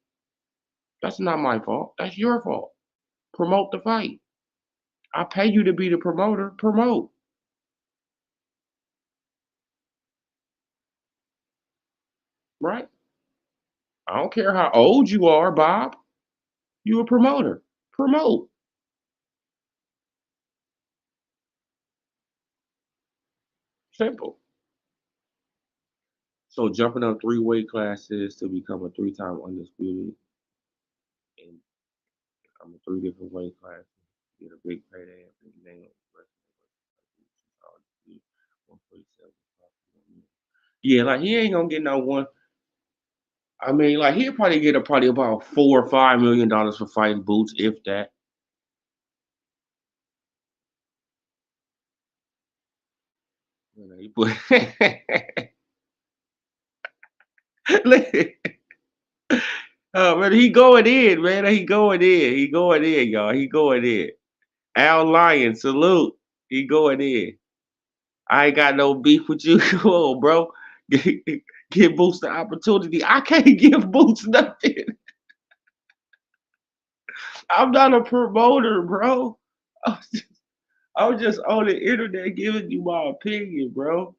S1: That's not my fault. That's your fault. Promote the fight. I pay you to be the promoter. Promote. Right? I don't care how old you are, Bob. You a promoter. Promote. Simple. So jumping up 3 weight classes to become a 3-time undisputed, and I'm in 3 different weight classes. Get a big payday and big name. 147. Yeah, like he ain't gonna get no one. I mean, like he'll probably get probably about $4 or $5 million for fighting Boots, if that. You know, he put, oh man, he going in, man. He going in. He going in, y'all. He going in. Al Lyon, salute. He going in. I ain't got no beef with you. Come on, bro. Give Boots the opportunity. I can't give Boots nothing. I'm not a promoter, bro. I'm just on the internet giving you my opinion, bro.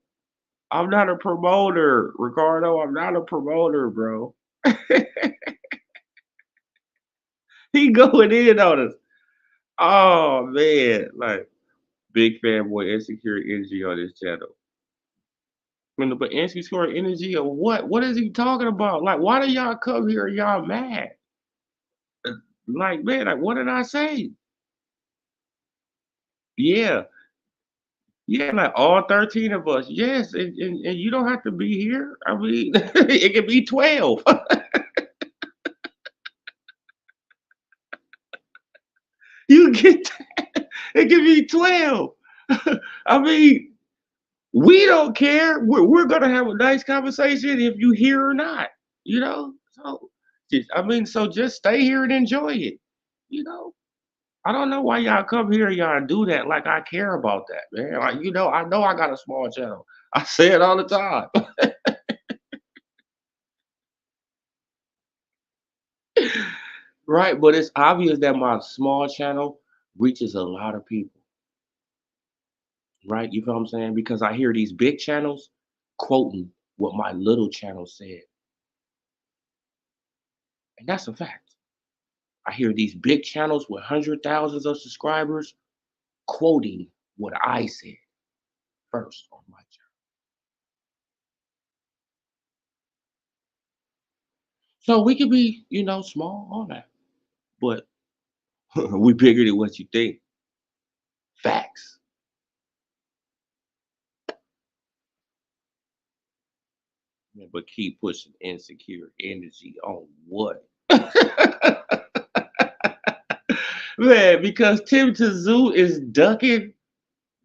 S1: I'm not a promoter, Ricardo. I'm not a promoter, bro. He going in on us. Oh man, like big fanboy insecure energy on this channel. But insecure energy of what? What is he talking about? Like, why do y'all come here and y'all mad? Like, man, like what did I say? Yeah, yeah, like all 13 of us. Yes, and you don't have to be here. I mean, it could be 12. You get that? It could be 12. I mean, we don't care. We're gonna have a nice conversation if you here or not. You know. So, I mean, so just stay here and enjoy it. You know. I don't know why y'all come here and y'all do that like I care about that, man. Like, I know I got a small channel. I say it all the time. Right, but it's obvious that my small channel reaches a lot of people, right? You feel what I'm saying? Because I hear these big channels quoting what my little channel said, and that's a fact. I hear these big channels with hundred thousands of subscribers quoting what I said first on my channel. So we could be, small on that, but we bigger than what you think. Facts. Yeah, but keep pushing insecure energy on what? Man, because Tim Tszyu is ducking.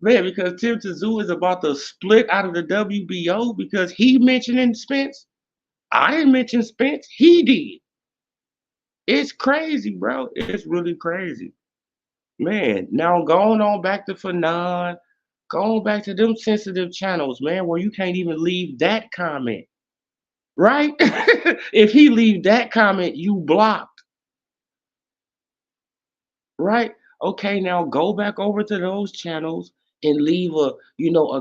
S1: Man, because Tim Tszyu is about to split out of the WBO because he mentioning Spence. I didn't mention Spence. He did. It's crazy, bro. It's really crazy. Man, now going on back to Fanon, going back to them sensitive channels, man, where you can't even leave that comment, right? If he leave that comment, you blocked, right? Okay, now go back over to those channels and leave a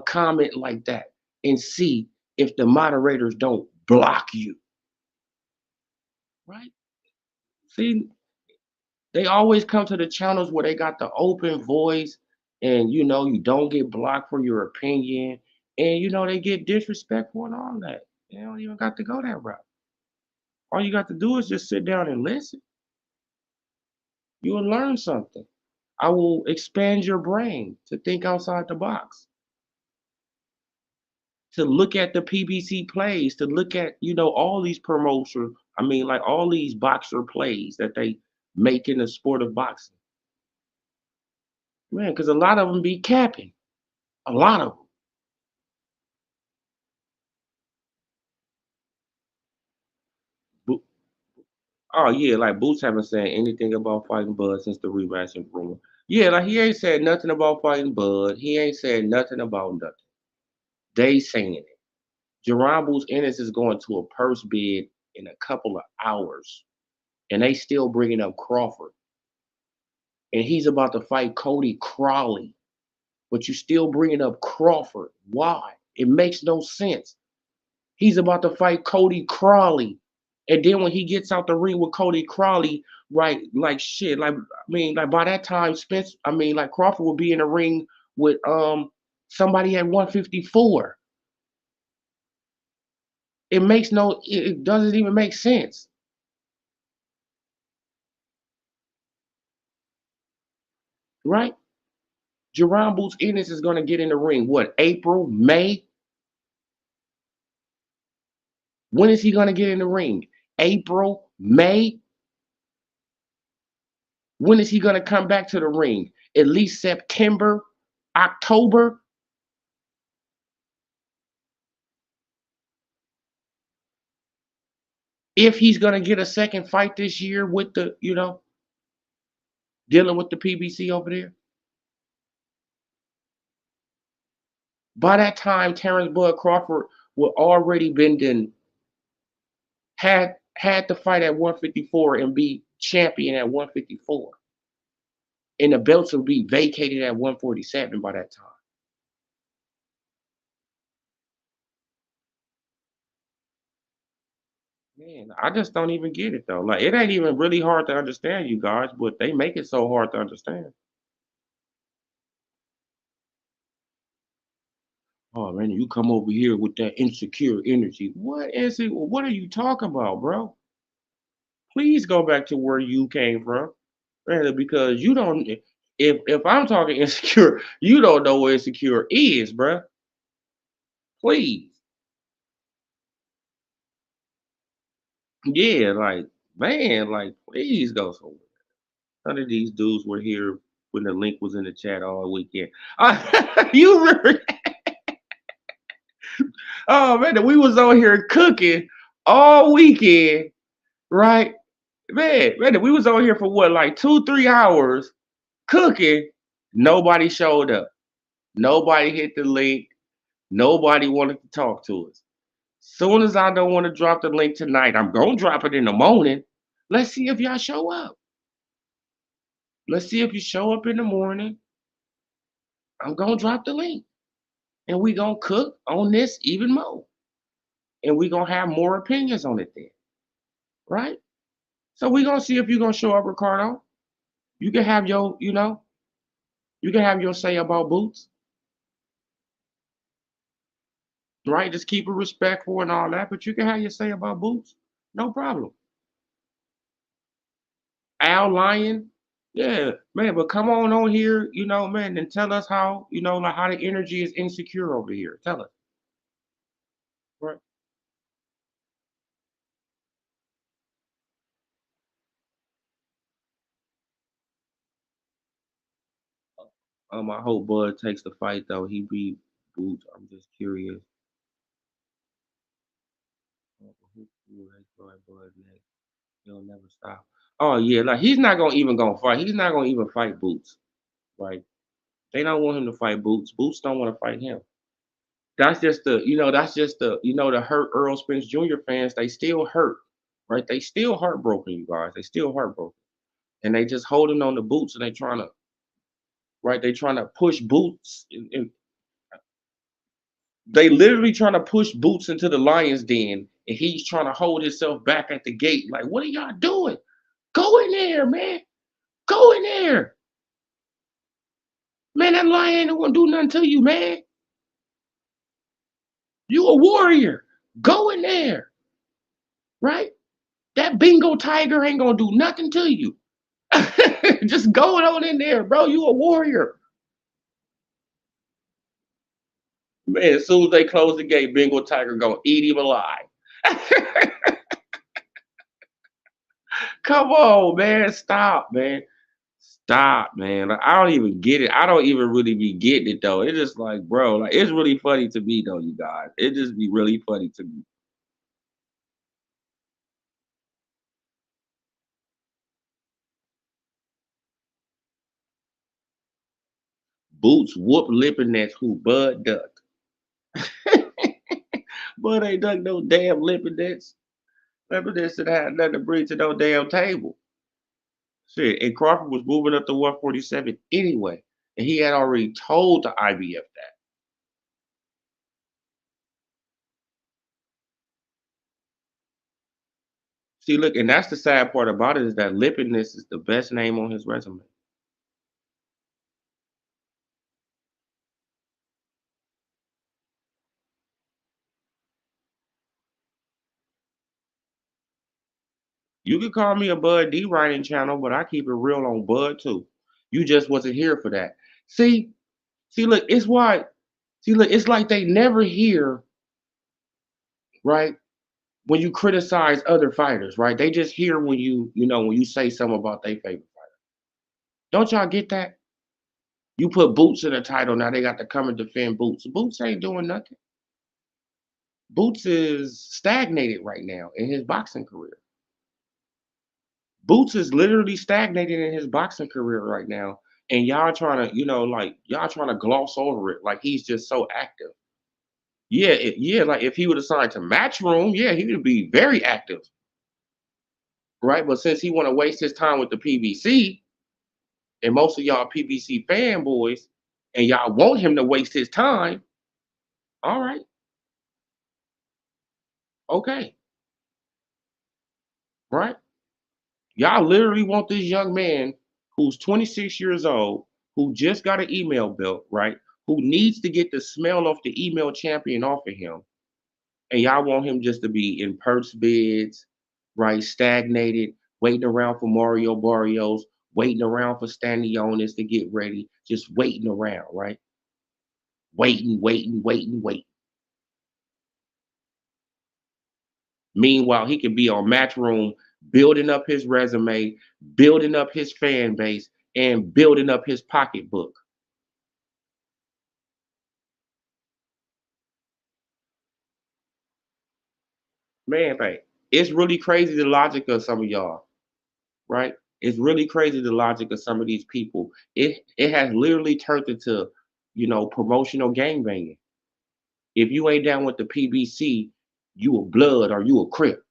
S1: comment like that and see if the moderators don't block you, right? See, they always come to the channels where they got the open voice and you don't get blocked for your opinion and they get disrespectful and all that. You don't even got to go that route. All you got to do is just sit down and listen. You will learn something. I will expand your brain to think outside the box, to look at the PBC plays, to look at, all these promotions. I mean, like all these boxer plays that they make in the sport of boxing. Man, because a lot of them be capping. A lot of them. Oh yeah, like Boots haven't said anything about fighting Bud since the rematch in rumor. Yeah, like he ain't said nothing about fighting Bud. He ain't said nothing about nothing. They saying it. Jerron Boots Ennis is going to a purse bid in a couple of hours, and they still bringing up Crawford, and he's about to fight Cody Crawley, but you still bringing up Crawford. Why? It makes no sense. He's about to fight Cody Crawley. And then when he gets out the ring with Cody Crawley, right, like shit, like I mean, like by that time, like Crawford will be in the ring with somebody at 154. It doesn't even make sense, right? Jerron Boots Ennis is going to get in the ring. What, April, May? When is he going to get in the ring? April, May? When is he going to come back to the ring? At least September, October? If he's going to get a second fight this year with dealing with the PBC over there. By that time, Terrence Bud Crawford will already been done, had to fight at 154 and be champion at 154. And the belts will be vacated at 147 by that time. Man, I just don't even get it though. Like it ain't even really hard to understand, you guys, but they make it so hard to understand. Oh man, you come over here with that insecure energy. What is it? What are you talking about, bro? Please go back to where you came from. Man, because you don't if I'm talking insecure, you don't know what insecure is, bro. Please. Yeah, like, man, like, please go somewhere. None of these dudes were here when the link was in the chat all weekend. You remember? Oh man, we was on here cooking all weekend, right? Man, we was on here for what, like 2, 3 hours cooking. Nobody showed up. Nobody hit the link. Nobody wanted to talk to us. Soon as I don't want to drop the link tonight, I'm gonna drop it in the morning. Let's see if y'all show up. Let's see if you show up in the morning. I'm gonna drop the link. And we gonna cook on this even more. And we gonna have more opinions on it then. Right? So we gonna see if you're gonna show up, Ricardo. You can have you can have your say about Boots, right? Just keep it respectful and all that, but you can have your say about Boots. No problem. Al Lion, yeah, man, but come on here, man, and tell us how, like how the energy is insecure over here. Tell us. Right. I hope Bud takes the fight though. He beat Boots. I'm just curious. Who they throw at Bud next? He'll never stop. Oh yeah, like he's not gonna even gonna fight. He's not gonna even fight Boots. Right? They don't want him to fight Boots. Boots don't want to fight him. That's just the hurt Earl Spence Jr. fans. They still hurt, right? They still heartbroken, you guys. They still heartbroken, and they just holding on to Boots, and they trying to, right? They trying to push Boots, and they literally trying to push Boots into the lion's den, and he's trying to hold himself back at the gate. Like, what are y'all doing? Go in there, man. Go in there, man. That lion ain't gonna do nothing to you, man. You a warrior. Go in there, right? That bingo tiger ain't gonna do nothing to you. Just going on in there, bro. You a warrior. Man, as soon as they close the gate, Bengal Tiger gonna eat him alive. Come on, man. Stop, man. Stop, man. Like, I don't even get it. I don't even really be getting it though. It's just like, bro, like it's really funny to me though, you guys. It just be really funny to me. Boots whoop lipping that's who Bud ducked. Bud ain't ducked no damn lipping that's. Lipping that's that had nothing to bring to no damn table. Shit, and Crawford was moving up to 147 anyway, and he had already told the IBF that. See, look, and that's the sad part about it is that Lipidness is the best name on his resume. You could call me a Bud D writing channel, but I keep it real on Bud too. You just wasn't here for that. See, look, it's why. See, look, it's like they never hear, right? When you criticize other fighters, right? They just hear when when you say something about their favorite fighter. Don't y'all get that? You put Boots in the title, now they got to come and defend Boots. Boots ain't doing nothing. Boots is stagnated right now in his boxing career. Boots is literally stagnated in his boxing career right now. And y'all trying to, like y'all trying to gloss over it like he's just so active. Yeah, yeah, like if he would have signed to Matchroom, yeah, he would be very active, right? But since he want to waste his time with the PBC, and most of y'all PBC fanboys, and y'all want him to waste his time, all right, okay, right? Y'all literally want this young man who's 26 years old, who just got an email belt, right? Who needs to get the smell of the email champion off of him. And y'all want him just to be in purse bids, right? Stagnated, waiting around for Mario Barrios, waiting around for Stanionis to get ready, just waiting around, right? Waiting, waiting, waiting, waiting. Meanwhile, he could be on Matchroom building up his resume, building up his fan base, and building up his pocketbook. Man, like, it's really crazy the logic of some of y'all, right? It's really crazy the logic of some of these people. It has literally turned into, promotional gangbanging. If you ain't down with the PBC, you a blood or you a crip.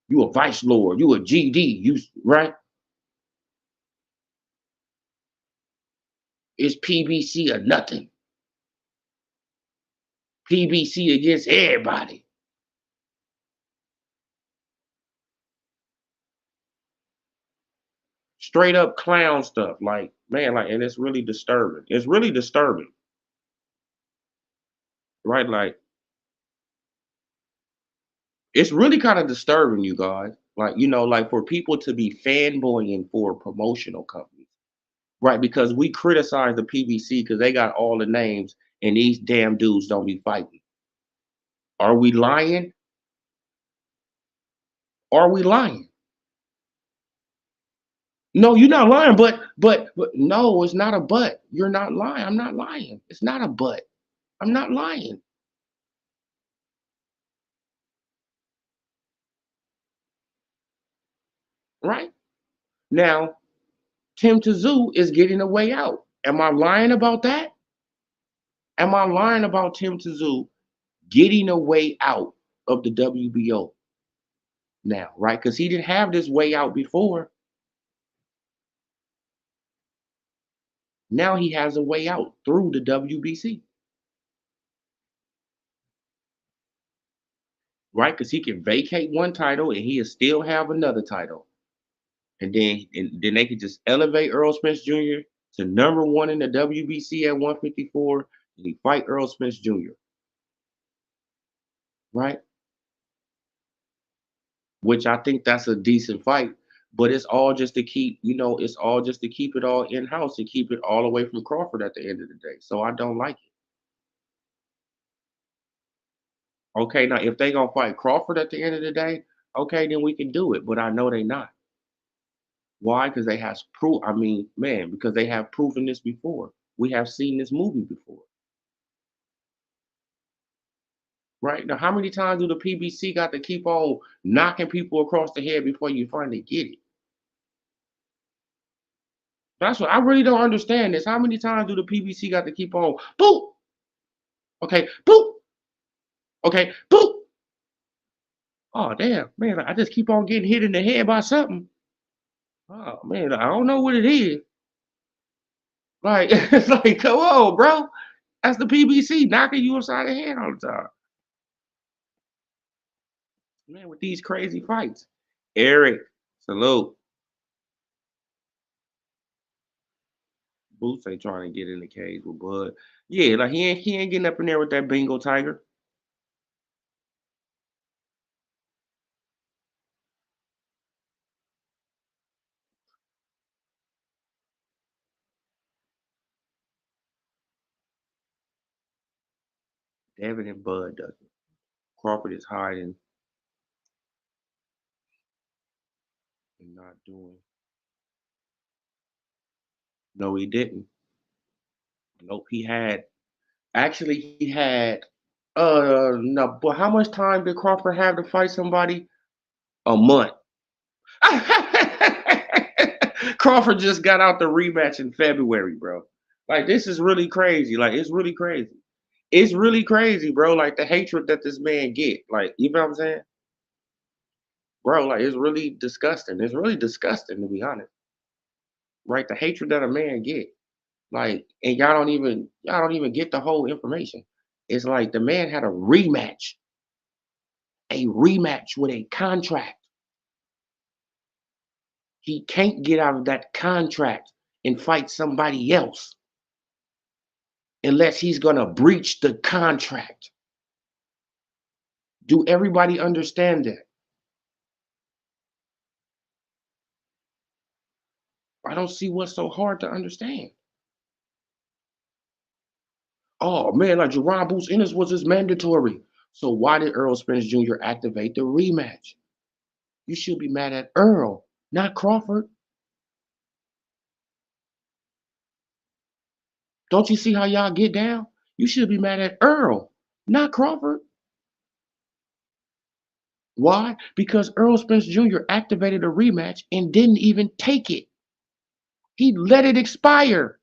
S1: You a vice lord, you a GD, you right? It's PBC or nothing. PBC against everybody. Straight up clown stuff. Like, man, like, and it's really disturbing. It's really disturbing, right? Like, it's really kind of disturbing, you guys. Like, like for people to be fanboying for promotional companies, right? Because we criticize the PBC because they got all the names and these damn dudes don't be fighting. Are we lying? Are we lying? No, you're not lying, but no, it's not a but. You're not lying. I'm not lying. It's not a but. I'm not lying. Right? Now, Tim Tszyu is getting a way out. Am I lying about that? Am I lying about Tim Tszyu getting a way out of the WBO now, right? Because he didn't have this way out before. Now he has a way out through the WBC, right? Because he can vacate one title and he'll still have another title. And then they could just elevate Earl Spence Jr. to number one in the WBC at 154, and he fight Earl Spence Jr., right? Which I think that's a decent fight. But it's all just to keep, it's all just to keep it all in house and keep it all away from Crawford at the end of the day. So I don't like it. Okay, now if they gonna fight Crawford at the end of the day, okay, then we can do it. But I know they not. Why? Because they have proof. I mean, man, because they have proven this before. We have seen this movie before. Right now, how many times do the PBC got to keep on knocking people across the head before you finally get it? That's what I really don't understand this. How many times do the PBC got to keep on boop? Okay, boop. Okay, boop. Oh damn, man! I just keep on getting hit in the head by something. Oh man, I don't know what it is. Like it's like, come on, bro. That's the PBC knocking you upside the head all the time. Man, with these crazy fights. Eric, salute. Boots ain't trying to get in the cage with Bud. Yeah, like he ain't getting up in there with that Bengal tiger. Devin and Bud doesn't. Crawford is hiding and not doing. No, he didn't. Nope, he had. Actually, he had. No, but how much time did Crawford have to fight somebody? A month. Crawford just got out the rematch in February, bro. Like, this is really crazy. Like, it's really crazy. It's really crazy, bro. Like, the hatred that this man get. Like, you know what I'm saying? Bro, like, it's really disgusting. It's really disgusting, to be honest. Right? The hatred that a man get. Like, and y'all don't even get the whole information. It's like the man had a rematch with a contract. He can't get out of that contract and fight somebody else unless he's gonna breach the contract. Do everybody understand that? I don't see what's so hard to understand. Oh man, like Jerron Boots Ennis was his mandatory. So why did Earl Spence Jr. activate the rematch? You should be mad at Earl, not Crawford. Don't you see how y'all get down? You should be mad at Earl, not Crawford. Why? Because Earl Spence Jr. activated a rematch and didn't even take it. He let it expire.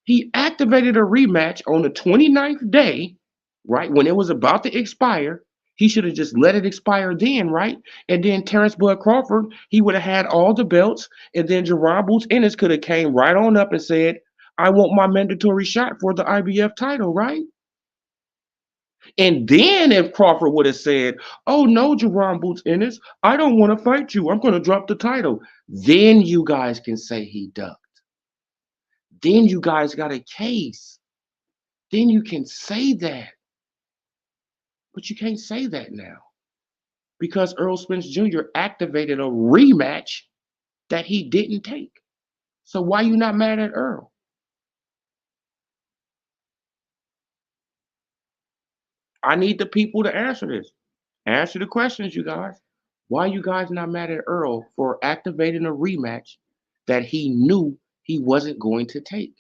S1: He activated a rematch on the 29th day, right? When it was about to expire. He should have just let it expire then, right? And then Terrence Bud Crawford, he would have had all the belts. And then Jerron Boots Ennis could have came right on up and said, I want my mandatory shot for the IBF title, right? And then if Crawford would have said, oh no, Jerron Boots Ennis, I don't want to fight you. I'm going to drop the title. Then you guys can say he ducked. Then you guys got a case. Then you can say that. But you can't say that now because Earl Spence Jr. activated a rematch that he didn't take. So why you not mad at Earl? I need the people to answer this. Answer the questions, you guys. Why you guys not mad at Earl for activating a rematch that he knew he wasn't going to take?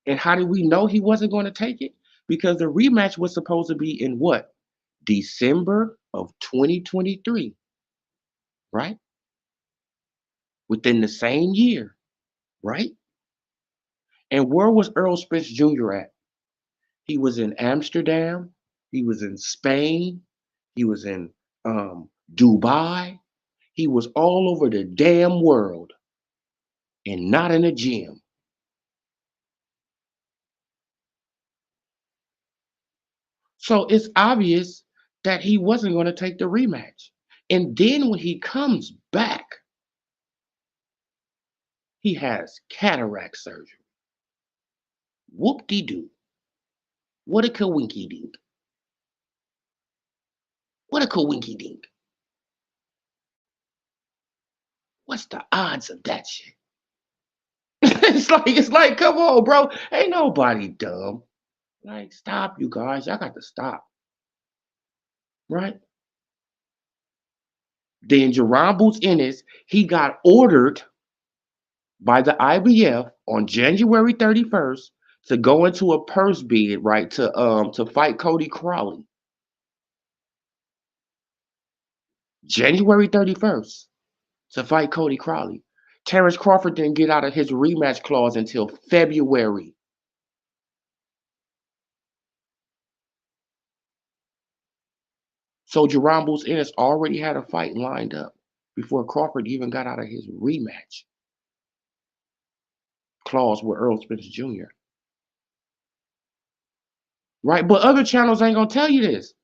S1: And how did we know he wasn't going to take it? Because the rematch was supposed to be in what? December of 2023, right? Within the same year, right? And where was Earl Spence Jr. at? He was in Amsterdam. He was in Spain. He was in Dubai. He was all over the damn world and not in a gym. So it's obvious that he wasn't going to take the rematch. And then when he comes back, he has cataract surgery. Whoop de doo. What a coinky dink. What a coinky dink. What's the odds of that shit? It's like, come on, bro. Ain't nobody dumb. Like, stop, you guys. Y'all got to stop. Right? Then Jerron Boots Ennis, he got ordered by the IBF on January 31st to go into a purse bid, right, to fight Cody Crowley. January 31st to fight Cody Crowley. Terrence Crawford didn't get out of his rematch clause until February. So Jerron Boots Ennis already had a fight lined up before Crawford even got out of his rematch clause with Earl Spence Jr. Right? But other channels ain't gonna tell you this.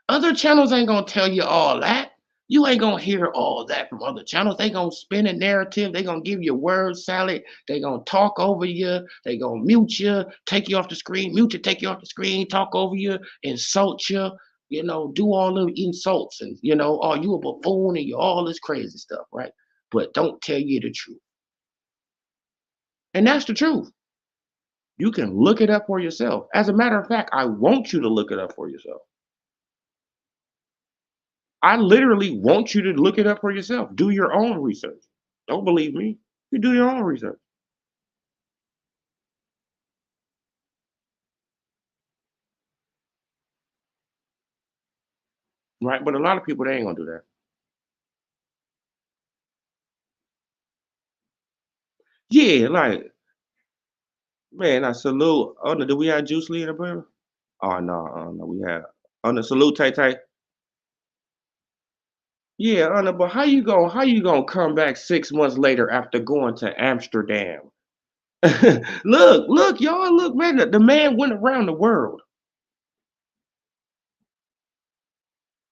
S1: Other channels ain't gonna tell you all that. You ain't gonna hear all that from other channels. They gonna spin a narrative. They gonna give you word salad. They gonna talk over you. They gonna mute you, take you off the screen, mute you, take you off the screen, talk over you, insult you. Do all them insults and oh, you a buffoon and you all this crazy stuff, right? But don't tell you the truth. And that's the truth. You can look it up for yourself. As a matter of fact, I want you to look it up for yourself. I literally want you to look it up for yourself. Do your own research. Don't believe me. You do your own research. Right? But a lot of people, they ain't gonna do that. Yeah, like, man, I salute. Oh no, do we have Juice Lee in the building? Oh no, no, we have. Oh no, salute Tay Tay. Yeah, no, but how you gonna come back 6 months later after going to Amsterdam? Look, y'all, look, man, the man went around the world.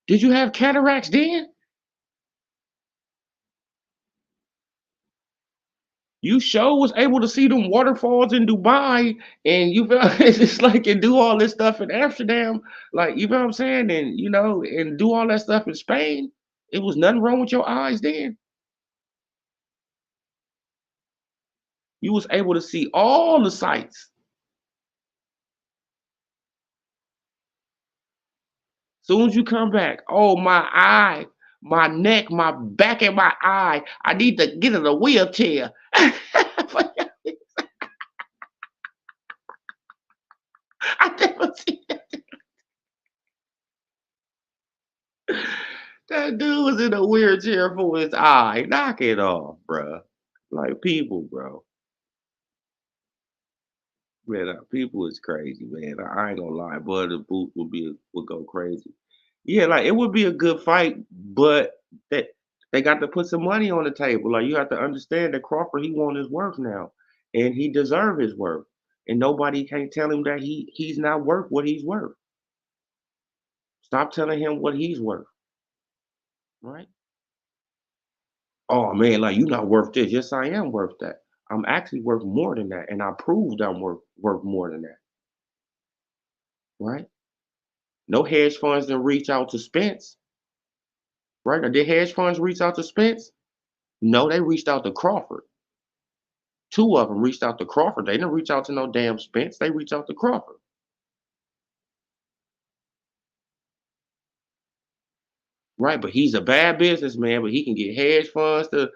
S1: Did you have cataracts then? You sure was able to see them waterfalls in Dubai, and you feel it's just like and do all this stuff in Amsterdam, like you know what I'm saying, and and do all that stuff in Spain. It was nothing wrong with your eyes then. You was able to see all the sights. Soon as you come back, oh my eye, my neck, my back, and my eye. I need to get in a wheelchair. I never seen that dude was in a wheelchair for his eye. Knock it off, bruh. Like people, bro. Man, people is crazy, man. I ain't gonna lie, but the booth would go crazy. Yeah, like it would be a good fight, but they got to put some money on the table. Like you have to understand that Crawford, he want his worth now, and he deserve his worth, and nobody can't tell him that he's not worth what he's worth. Stop telling him what he's worth, right? Oh man, like you're not worth this. Yes, I am worth that. I'm actually worth more than that, and I proved I'm worth more than that, right? No hedge funds didn't reach out to Spence, right? Or did hedge funds reach out to Spence? No, they reached out to Crawford. Two of them reached out to Crawford. They didn't reach out to no damn Spence. They reached out to Crawford, right? But he's a bad businessman. But he can get hedge funds to,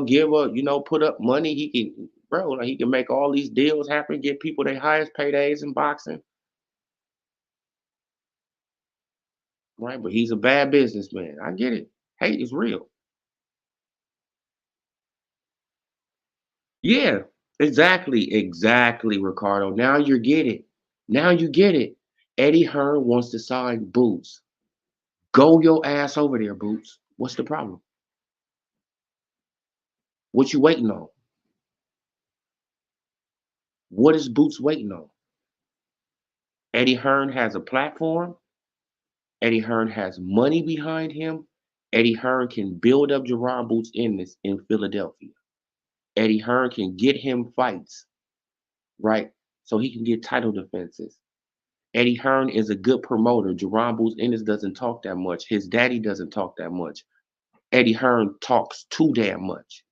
S1: give up, put up money. He can, bro, like he can make all these deals happen, get people their highest paydays in boxing, right? But he's a bad businessman. I get it. Hate is real. Yeah, exactly, Ricardo. Now you get it. Now you get it. Eddie Hearn wants to sign Boots. Go your ass over there, Boots. What's the problem? What you waiting on? What is Boots waiting on? Eddie Hearn has a platform. Eddie Hearn has money behind him. Eddie Hearn can build up Jerron Boots in Philadelphia. Eddie Hearn can get him fights, right? So he can get title defenses. Eddie Hearn is a good promoter. Jerron Boots Ennis doesn't talk that much. His daddy doesn't talk that much. Eddie Hearn talks too damn much,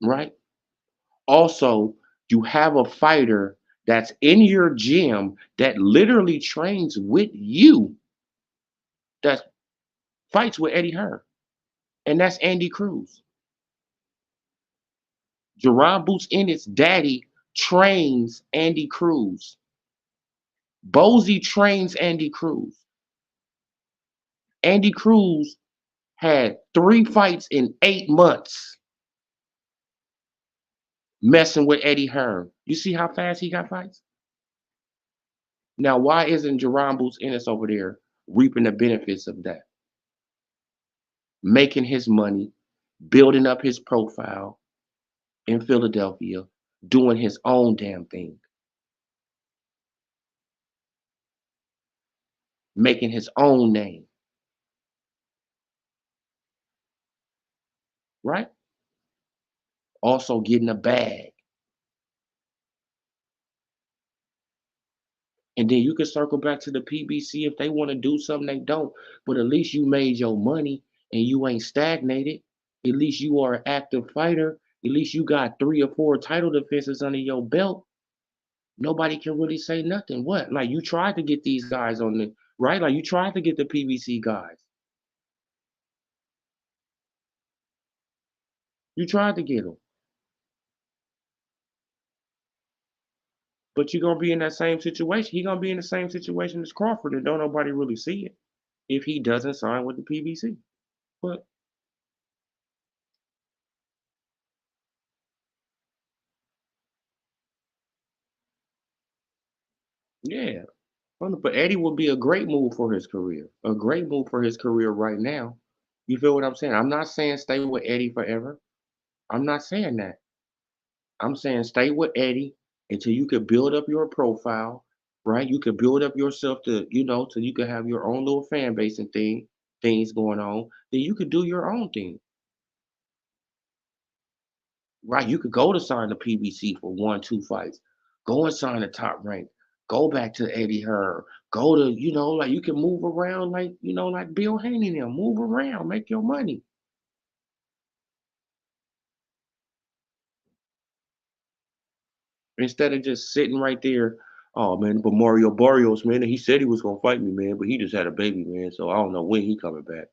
S1: right? Also, you have a fighter that's in your gym that literally trains with you that fights with Eddie Hearn, and that's Andy Cruz. Jerron Boots Ennis' daddy trains Andy Cruz. Bozy trains Andy Cruz. Andy Cruz had 3 fights in 8 months messing with Eddie Hearn. You see how fast he got fights? Now, why isn't Jerron Boots Ennis over there reaping the benefits of that? Making his money, building up his profile in Philadelphia, doing his own damn thing, making his own name, right? Also getting a bag. And then you can circle back to the PBC if they want to do something, they don't. But at least you made your money and you ain't stagnated. At least you are an active fighter. At least you got 3 or 4 title defenses under your belt. Nobody can really say nothing. What? Like you tried to get these guys on the right? Like you tried to get the PBC guys. You tried to get them. But you're gonna be in that same situation. He gonna be in the same situation as Crawford, and don't nobody really see it if he doesn't sign with the PBC. But yeah, but Eddie would be a great move for his career. A great move for his career right now. You feel what I'm saying? I'm not saying stay with Eddie forever. I'm not saying that. I'm saying stay with Eddie until you can build up your profile, right? You can build up yourself to, so you can have your own little fan base and things going on. Then you could do your own thing, right? You could go to sign the PBC for 1, 2 fights, go and sign the top rank, go back to Eddie Hearn, go to, like you can move around like Bill Haney and them, move around, make your money. Instead of just sitting right there, oh man, but Mario Barrios, man, he said he was gonna fight me, man, but he just had a baby, man. So I don't know when he coming back.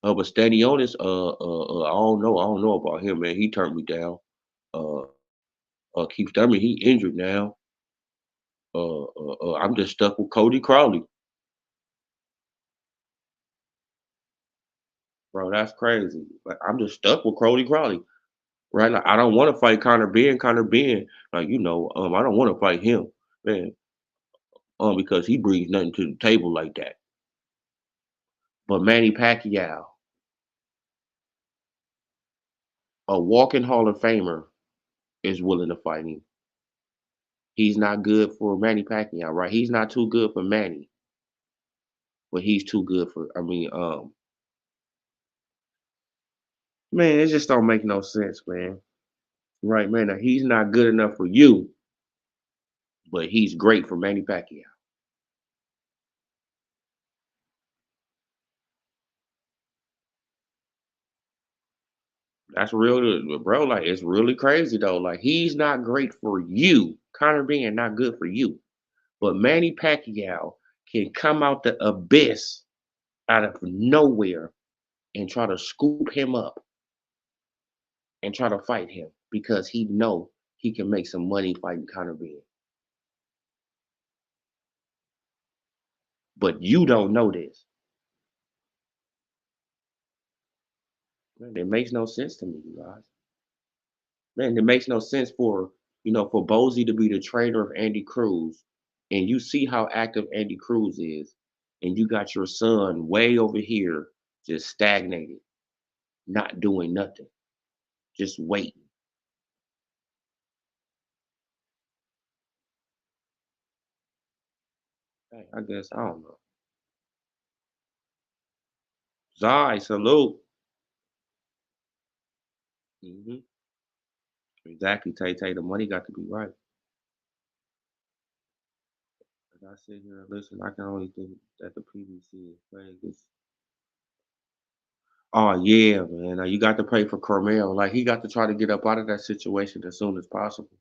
S1: But Stanionis, I don't know about him, man. He turned me down. Uh, Keith Thurman, he injured now. I'm just stuck with Cody Crowley, bro. That's crazy. Like I'm just stuck with Cody Crowley, right? Like I don't want to fight Conor Ben. Conor Ben, like I don't want to fight him, man, because he brings nothing to the table like that. But Manny Pacquiao, a walking Hall of Famer, is willing to fight him. He's not good for Manny Pacquiao, right? He's not too good for Manny, but he's too good for. Man, it just don't make no sense, man. Right, man? Now, he's not good enough for you, but he's great for Manny Pacquiao. That's real, bro. Like it's really crazy though. Like he's not great for you. Conor being not good for you, but Manny Pacquiao can come out the abyss out of nowhere and try to scoop him up and try to fight him because he know he can make some money fighting Conor Ben. But you don't know this. Man, it makes no sense to me, you guys. Man, it makes no sense for Bozy to be the trainer of Andy Cruz, and you see how active Andy Cruz is, and you got your son way over here just stagnated, not doing nothing, just waiting. Hey, I guess I don't know. Zai, salute. Exactly, Tay Tay. The money got to be right. As I sit here and listen, I can only think that the PBC is Vegas. Oh yeah, man. Now you got to pray for Carmel. Like he got to try to get up out of that situation as soon as possible.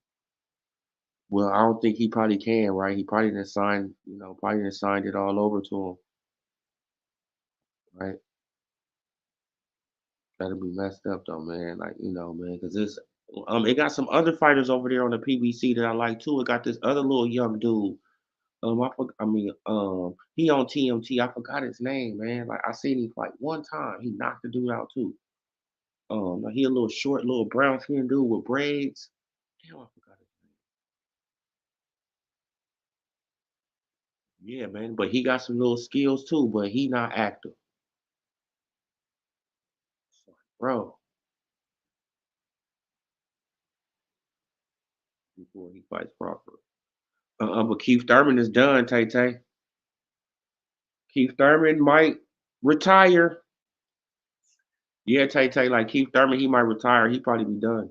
S1: Well, I don't think he probably can, right? He probably didn't sign, probably didn't signed it all over to him, right? That'd be messed up though, man. Like, man, because it got some other fighters over there on the PBC that I like too. It got this other little young dude. He on TMT. I forgot his name, man. Like I seen him fight one time. He knocked the dude out too. Like, he a little short, little brown skinned dude with braids. Damn, I forgot his name. Yeah, man. But he got some little skills too, but he not active. So, bro, before he fights Crawford. But Keith Thurman is done, Tay Tay. Keith Thurman might retire. Yeah, Tay Tay, like Keith Thurman, he might retire. He probably be done.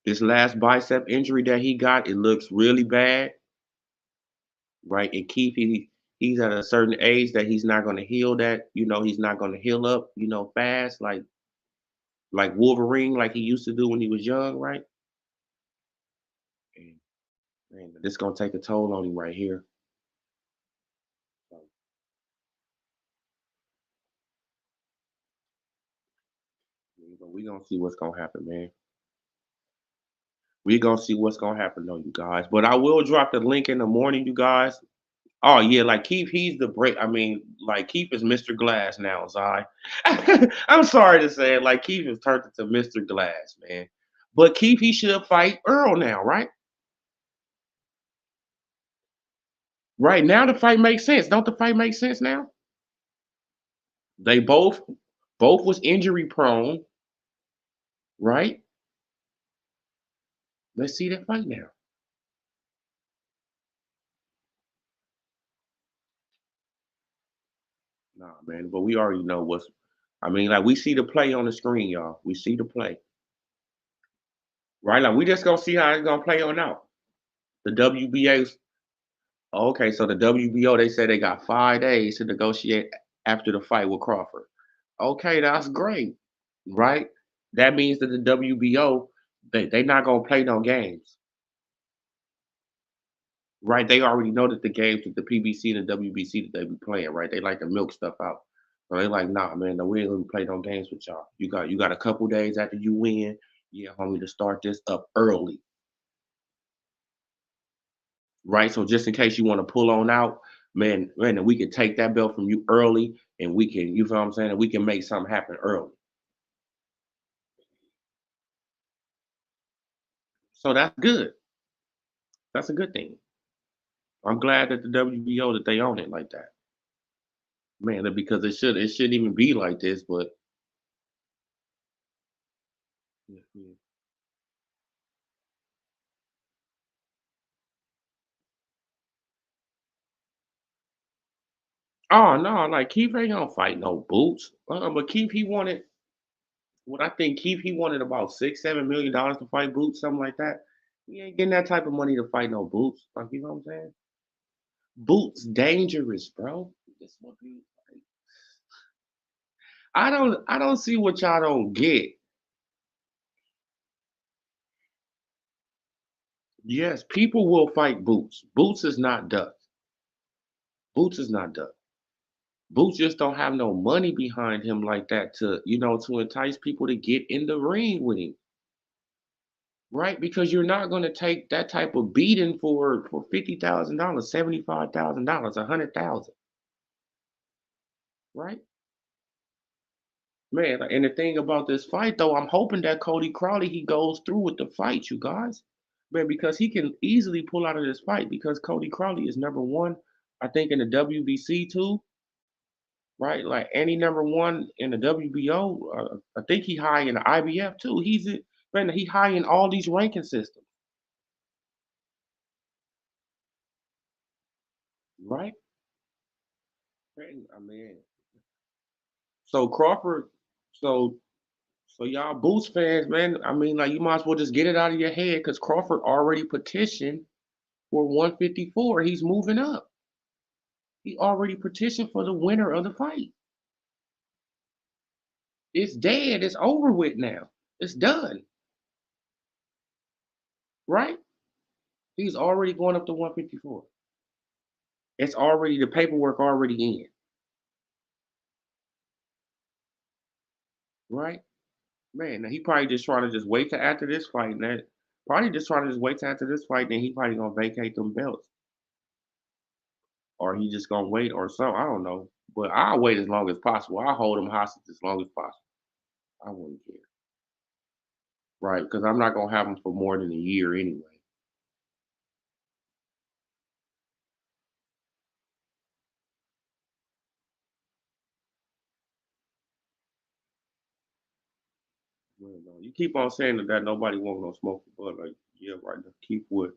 S1: This last bicep injury that he got, it looks really bad, right? And Keith, He's at a certain age that he's not going to heal that, he's not going to heal up, fast like Wolverine, like he used to do when he was young, right? And man, this gonna take a toll on him right here. So, we gonna see what's gonna happen, man. We gonna see what's gonna happen, though, you guys. But I will drop the link in the morning, you guys. Oh yeah, like Keith, he's the break. I mean, like Keith is Mr. Glass now, Zai. I'm sorry to say it, like Keith has turned into Mr. Glass, man. But Keith, he should fight Earl now, right? Right now, the fight makes sense. Don't the fight make sense now? They both was injury prone, right? Let's see that fight now. Nah, man, but we already know what's. I mean, like we see the play on the screen, y'all. We see the play, right? Like we just gonna see how it's gonna play on out. The WBA's okay. So the WBO they said they got 5 days to negotiate after the fight with Crawford. Okay, that's great, right? That means that the WBO they not gonna play no games, right? They already know that the games with the PBC and the WBC that they be playing, right? They like to milk stuff out. So they like, nah, man, no, we ain't gonna play no games with y'all. You got a couple days after you win, yeah, homie, to start this up early, right? So just in case you want to pull on out, man, we can take that belt from you early, and we can, you feel what I'm saying, and we can make something happen early. So that's good. That's a good thing. I'm glad that the WBO that they own it like that, man. Because it shouldn't even be like this, but yeah, yeah. Oh no, like Keith ain't gonna fight no boots. But Keith, he wanted what I think Keith, he wanted about $6, $7 million to fight Boots, something like that. He ain't getting that type of money to fight no Boots. Like you know what I'm saying? Boots dangerous, bro. This what he- I don't see what y'all don't get. Yes, people will fight Boots. Boots is not duck. Boots is not duck. Boots just don't have no money behind him like that to entice people to get in the ring with him. Right? Because you're not gonna take that type of beating for $50,000, $75,000, 100,000, right? Man, and the thing about this fight though, I'm hoping that Cody Crowley he goes through with the fight, you guys. Man, because he can easily pull out of this fight because Cody Crowley is number one, I think, in the WBC too, right? Like, and he number one in the WBO. I think he high in the IBF too. Man, he high in all these ranking systems, right? Man, I mean, so Crawford, so so y'all Boots fans, man. I mean, like you might as well just get it out of your head because Crawford already petitioned for 154. He's moving up. He already petitioned for the winner of the fight. It's dead. It's over with now. It's done, right? He's already going up to 154. It's already the paperwork already in, right? Man, now he probably just trying to just wait till after this fight. And that probably just trying to just wait till after this fight. Then he probably gonna vacate them belts, or he just gonna wait or something. I don't know. But I'll wait as long as possible. I'll hold him hostage as long as possible. I wouldn't care. Right, because I'm not gonna have him for more than a year anyway. Well, no, you keep on saying that nobody wants no smoke but like yeah, right now. Keith would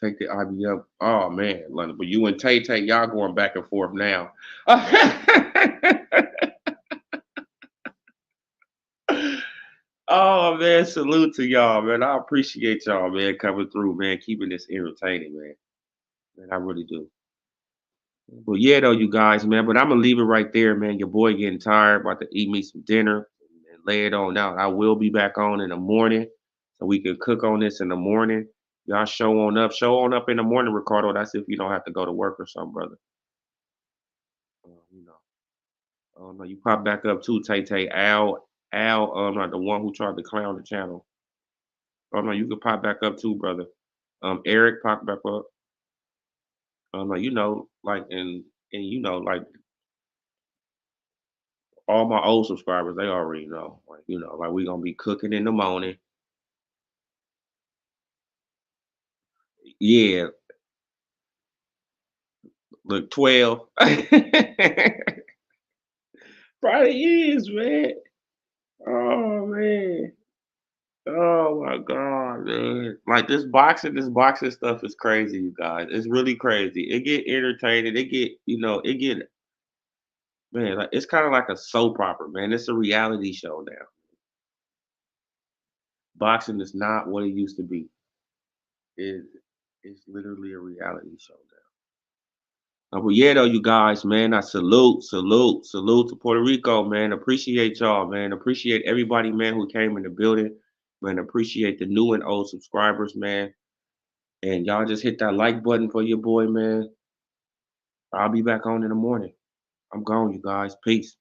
S1: take the IBF. Oh man, London. But you and Tay Tay, y'all going back and forth now. Oh man, salute to y'all, man. I appreciate y'all, man, coming through, man, keeping this entertaining, man. Man, I really do. But yeah, though, you guys, man. But I'm gonna leave it right there, man. Your boy getting tired, about to eat me some dinner and lay it on out. I will be back on in the morning, so we can cook on this in the morning. Y'all show on up in the morning, Ricardo. That's if you don't have to go to work or something, brother. You know. Oh no, you pop back up too, Tay Tay. Al, not the one who tried to clown the channel. Oh no, you can pop back up too, brother. Eric, pop back up. No, like and like all my old subscribers, they already know. Like, like we gonna be cooking in the morning. Yeah, look, 12. Probably is, man. Oh man. Oh my god, man. Like this boxing stuff is crazy, you guys. It's really crazy. It get entertaining. It get man, like it's kind of like a soap opera, man. It's a reality show now. Boxing is not what it used to be. It, it's literally a reality show now. But yeah, though, you guys, man, I salute to Puerto Rico, man. Appreciate y'all, man. Appreciate everybody, man, who came in the building. Man, appreciate the new and old subscribers, man. And y'all just hit that like button for your boy, man. I'll be back on in the morning. I'm gone, you guys. Peace.